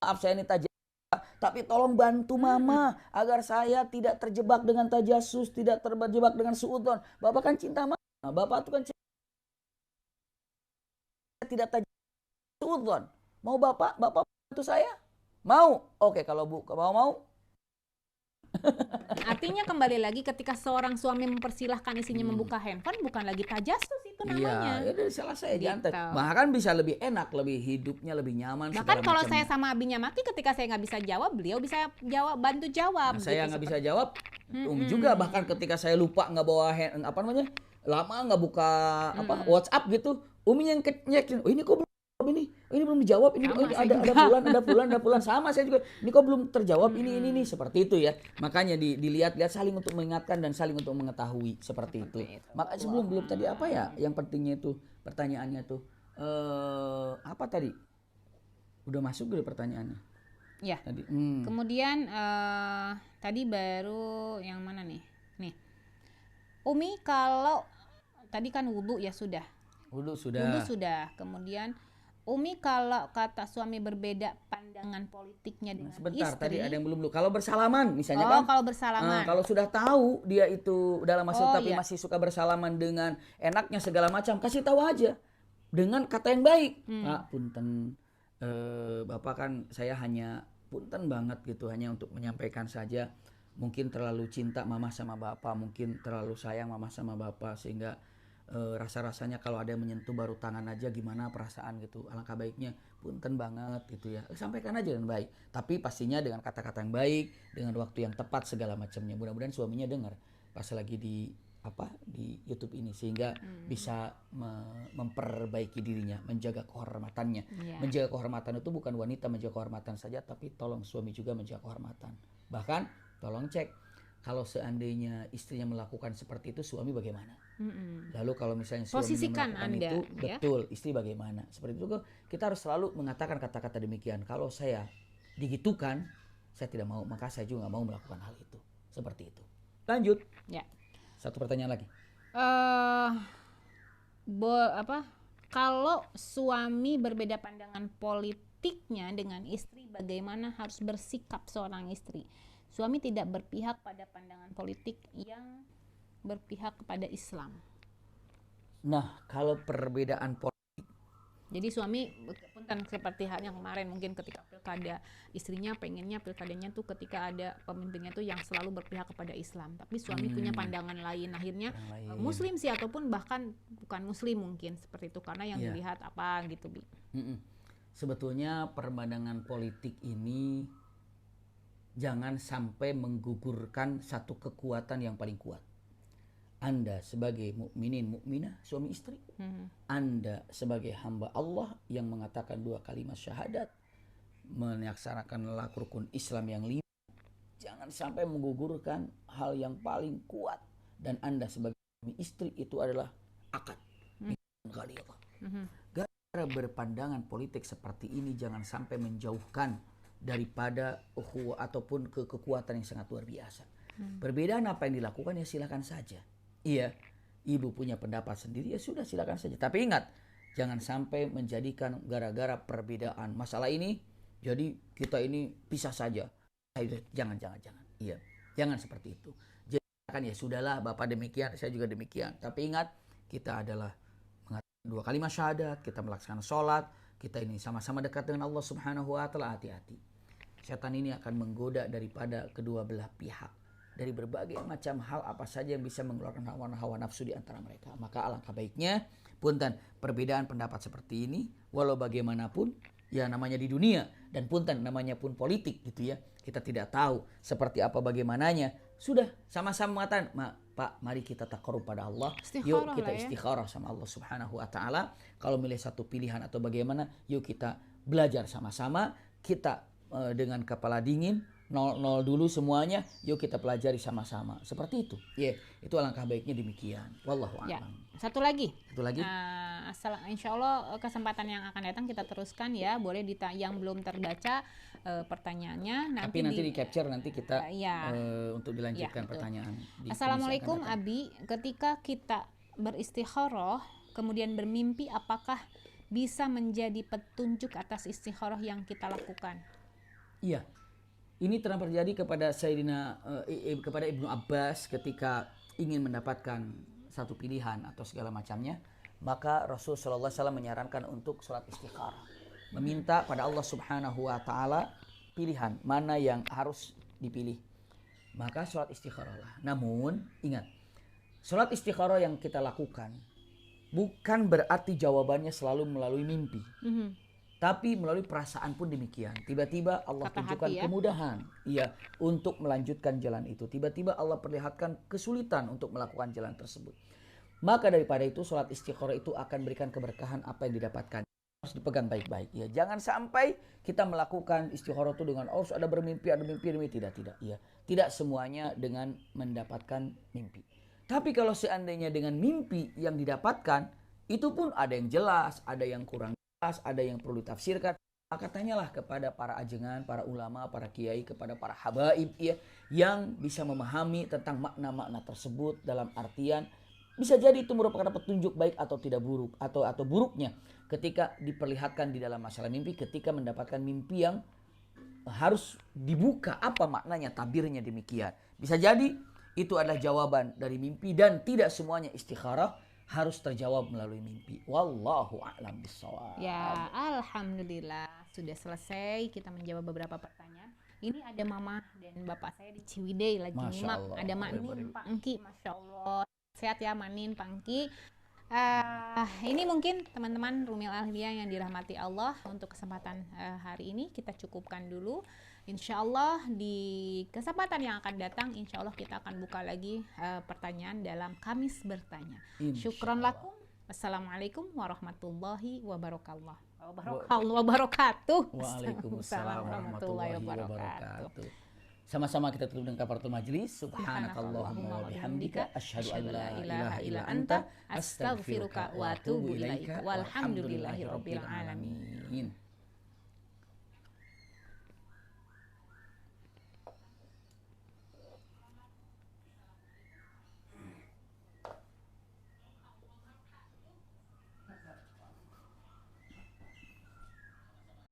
[SPEAKER 2] maaf saya ini tajasus. Tapi tolong bantu Mama agar saya tidak terjebak dengan tajasus, tidak terjebak dengan suudzon. Bapak kan cinta Mama. Bapak tuh kan tidak tajasus, suudzon. Mau Bapak bantu saya? Mau? Oke, kalau Bu mau.
[SPEAKER 1] Artinya kembali lagi ketika seorang suami mempersilahkan istrinya membuka handphone, bukan lagi tajasus itu namanya.
[SPEAKER 2] Iya, ya dari salah saya
[SPEAKER 1] Gitu.
[SPEAKER 2] jantai. Bahkan bisa lebih enak, lebih hidupnya lebih nyaman.
[SPEAKER 1] Bahkan kalau
[SPEAKER 2] macamnya.
[SPEAKER 1] saya sama abinya mati, ketika saya nggak bisa jawab, beliau bisa jawab, bantu jawab.
[SPEAKER 2] Nah, saya
[SPEAKER 1] gitu,
[SPEAKER 2] nggak bisa jawab, juga bahkan ketika saya lupa nggak bawa lama nggak buka WhatsApp gitu, Umi yang nyekin, oh ini kok belum ini belum dijawab, ini,
[SPEAKER 1] Sama,
[SPEAKER 2] oh, ini
[SPEAKER 1] saya
[SPEAKER 2] ada bulan sama saya juga, ini kok belum terjawab, ini seperti itu ya. Makanya dilihat-lihat, saling untuk mengingatkan dan saling untuk mengetahui seperti itu. Maka belum tadi apa ya yang pentingnya itu pertanyaannya tuh apa tadi? Udah masuk dulu pertanyaannya.
[SPEAKER 1] Ya.
[SPEAKER 2] Tadi.
[SPEAKER 1] Kemudian tadi baru yang mana nih? Nih. Umi kalau tadi kan wudhu ya sudah.
[SPEAKER 2] Wudhu sudah.
[SPEAKER 1] Wudhu sudah. Kemudian Umi kalau kata suami berbeda pandangan politiknya dengan
[SPEAKER 2] Sebentar,
[SPEAKER 1] istri.
[SPEAKER 2] tadi ada yang belum. Kalau bersalaman misalnya kan.
[SPEAKER 1] Kalau bersalaman.
[SPEAKER 2] Kalau sudah tahu dia itu dalam maksud tapi
[SPEAKER 1] iya.
[SPEAKER 2] masih suka bersalaman dengan enaknya segala macam, kasih tahu aja dengan kata yang baik. Pak, punten, Bapak kan saya hanya punten banget gitu, hanya untuk menyampaikan saja. Mungkin terlalu cinta Mama sama Bapak, mungkin terlalu sayang Mama sama Bapak sehingga rasa-rasanya kalau ada yang menyentuh baru tangan aja gimana perasaan gitu. Alangkah baiknya punten banget gitu ya. Sampaikan aja dengan baik. Tapi pastinya dengan kata-kata yang baik, dengan waktu yang tepat segala macamnya. Mudah-mudahan suaminya dengar pas lagi di YouTube ini sehingga bisa memperbaiki dirinya, menjaga kehormatannya.
[SPEAKER 1] Yeah.
[SPEAKER 2] Menjaga kehormatan itu bukan wanita menjaga kehormatan saja, tapi tolong suami juga menjaga kehormatan. Bahkan tolong cek kalau seandainya istrinya melakukan seperti itu, suami bagaimana? Lalu kalau misalnya suami
[SPEAKER 1] posisikan
[SPEAKER 2] melakukan
[SPEAKER 1] Anda,
[SPEAKER 2] itu,
[SPEAKER 1] ya?
[SPEAKER 2] betul, istri bagaimana? Seperti itu kita harus selalu mengatakan kata-kata demikian. Kalau saya digitukan, saya tidak mau, maka saya juga nggak mau melakukan hal itu. Seperti itu. Lanjut.
[SPEAKER 1] Ya.
[SPEAKER 2] Satu pertanyaan lagi.
[SPEAKER 1] Kalau suami berbeda pandangan politiknya dengan istri, bagaimana harus bersikap seorang istri? Suami tidak berpihak pada pandangan politik yang berpihak kepada Islam.
[SPEAKER 2] Nah, kalau perbedaan politik,
[SPEAKER 1] jadi suami punten seperti halnya kemarin mungkin ketika pilkada, istrinya pengennya pilkadanya tuh ketika ada pemimpinnya tuh yang selalu berpihak kepada Islam, tapi suami punya pandangan lain, akhirnya Muslim sih ataupun bahkan bukan Muslim mungkin seperti itu karena yang dilihat apa gitu Bi.
[SPEAKER 2] Sebetulnya perbedaan politik ini jangan sampai menggugurkan satu kekuatan yang paling kuat. Anda sebagai mukminin mukminah suami istri, Anda sebagai hamba Allah yang mengatakan 2 kalimat syahadat, melaksanakan rukun Islam yang 5, jangan sampai menggugurkan hal yang paling kuat. Dan Anda sebagai suami istri itu adalah akad. Gara-gara berpandangan politik seperti ini jangan sampai menjauhkan daripada ataupun kekuatan yang sangat luar biasa. Perbedaan apa yang dilakukan ya silakan saja. Iya, ibu punya pendapat sendiri ya sudah silakan saja. Tapi ingat, jangan sampai menjadikan gara-gara perbedaan masalah ini jadi kita ini pisah saja. Jangan. Iya, jangan seperti itu. Jadi kan ya sudahlah Bapak demikian, saya juga demikian. Tapi ingat, kita adalah mengatakan 2 kalimat syahadat, kita melaksanakan sholat, kita ini sama-sama dekat dengan Allah Subhanahu wa taala. Hati-hati. Setan ini akan menggoda daripada kedua belah pihak dari berbagai macam hal apa saja yang bisa mengeluarkan hawa nafsu di antara mereka. Maka alangkah baiknya punten perbedaan pendapat seperti ini walau bagaimanapun ya namanya di dunia dan punten namanya pun politik gitu ya. Kita tidak tahu seperti apa bagaimananya. Sudah sama-sama mengatakan, Pak, mari kita taqarrub pada Allah. Yuk kita istikharah sama Allah Subhanahu wa taala. Kalau milih satu pilihan atau bagaimana, yuk kita belajar sama-sama. Kita dengan kepala dingin nol dulu semuanya, yuk kita pelajari sama-sama. Seperti itu. Itu alangkah baiknya demikian. Wallahu
[SPEAKER 1] Ya,
[SPEAKER 2] a'lam.
[SPEAKER 1] satu lagi.
[SPEAKER 2] Satu lagi.
[SPEAKER 1] Insya Allah kesempatan yang akan datang kita teruskan ya. Boleh yang belum terbaca pertanyaannya
[SPEAKER 2] Tapi nanti di capture nanti kita untuk dilanjutkan
[SPEAKER 1] betul.
[SPEAKER 2] pertanyaan.
[SPEAKER 1] Assalamualaikum Abi, ketika kita beristikharah kemudian bermimpi, apakah bisa menjadi petunjuk atas istikharah yang kita lakukan?
[SPEAKER 2] Iya. Ini pernah terjadi kepada Sayyidina kepada Ibnu Abbas ketika ingin mendapatkan satu pilihan atau segala macamnya, maka Rasul sallallahu alaihi wasallam menyarankan untuk sholat istikharah, meminta pada Allah Subhanahu wa taala pilihan mana yang harus dipilih. Maka sholat istikharah lah. Namun ingat, sholat istikharah yang kita lakukan bukan berarti jawabannya selalu melalui mimpi. Tapi melalui perasaan pun demikian. Tiba-tiba Allah tunjukkan kemudahan untuk melanjutkan jalan itu. Tiba-tiba Allah perlihatkan kesulitan untuk melakukan jalan tersebut. Maka daripada itu sholat istikharah itu akan berikan keberkahan apa yang didapatkan. Harus dipegang baik-baik. Jangan sampai kita melakukan istikharah itu dengan harus ada mimpi. Tidak. Tidak semuanya dengan mendapatkan mimpi. Tapi kalau seandainya dengan mimpi yang didapatkan, itu pun ada yang jelas, ada yang kurang, ada yang perlu ditafsirkan, maka tanyalah kepada para ajengan, para ulama, para kiai, kepada para habaib yang bisa memahami tentang makna-makna tersebut dalam artian bisa jadi itu merupakan petunjuk baik atau tidak buruk atau buruknya ketika diperlihatkan di dalam masalah mimpi, ketika mendapatkan mimpi yang harus dibuka apa maknanya, tabirnya demikian. Bisa jadi itu adalah jawaban dari mimpi dan tidak semuanya istikharah harus terjawab melalui mimpi. Wallahu a'lam bishawab.
[SPEAKER 1] Ya, alhamdulillah sudah selesai kita menjawab beberapa pertanyaan. Ini ada mama dan bapak saya di Ciwidey lagi nyimak. Ada Mak Nin, Pak Engki, Masya Allah. Sehat ya Mak Nin, Pak Engki. Ini mungkin teman-teman Rumil Ahliyah yang dirahmati Allah, untuk kesempatan hari ini kita cukupkan dulu. Insya Allah di kesempatan yang akan datang, insya Allah kita akan buka lagi pertanyaan dalam Kamis Bertanya. Syukron lakum. Assalamualaikum warahmatullahi wabarakatuh.
[SPEAKER 2] Waalaikumsalam warahmatullahi wabarakatuh. Sama-sama kita tutup dengan kafaratul majlis. Subhanakallahumma wa bihamdika asyhadu an la ilaha illa anta astaghfiruka wa atubu ilaika. Walhamdulillahirabbil alamin.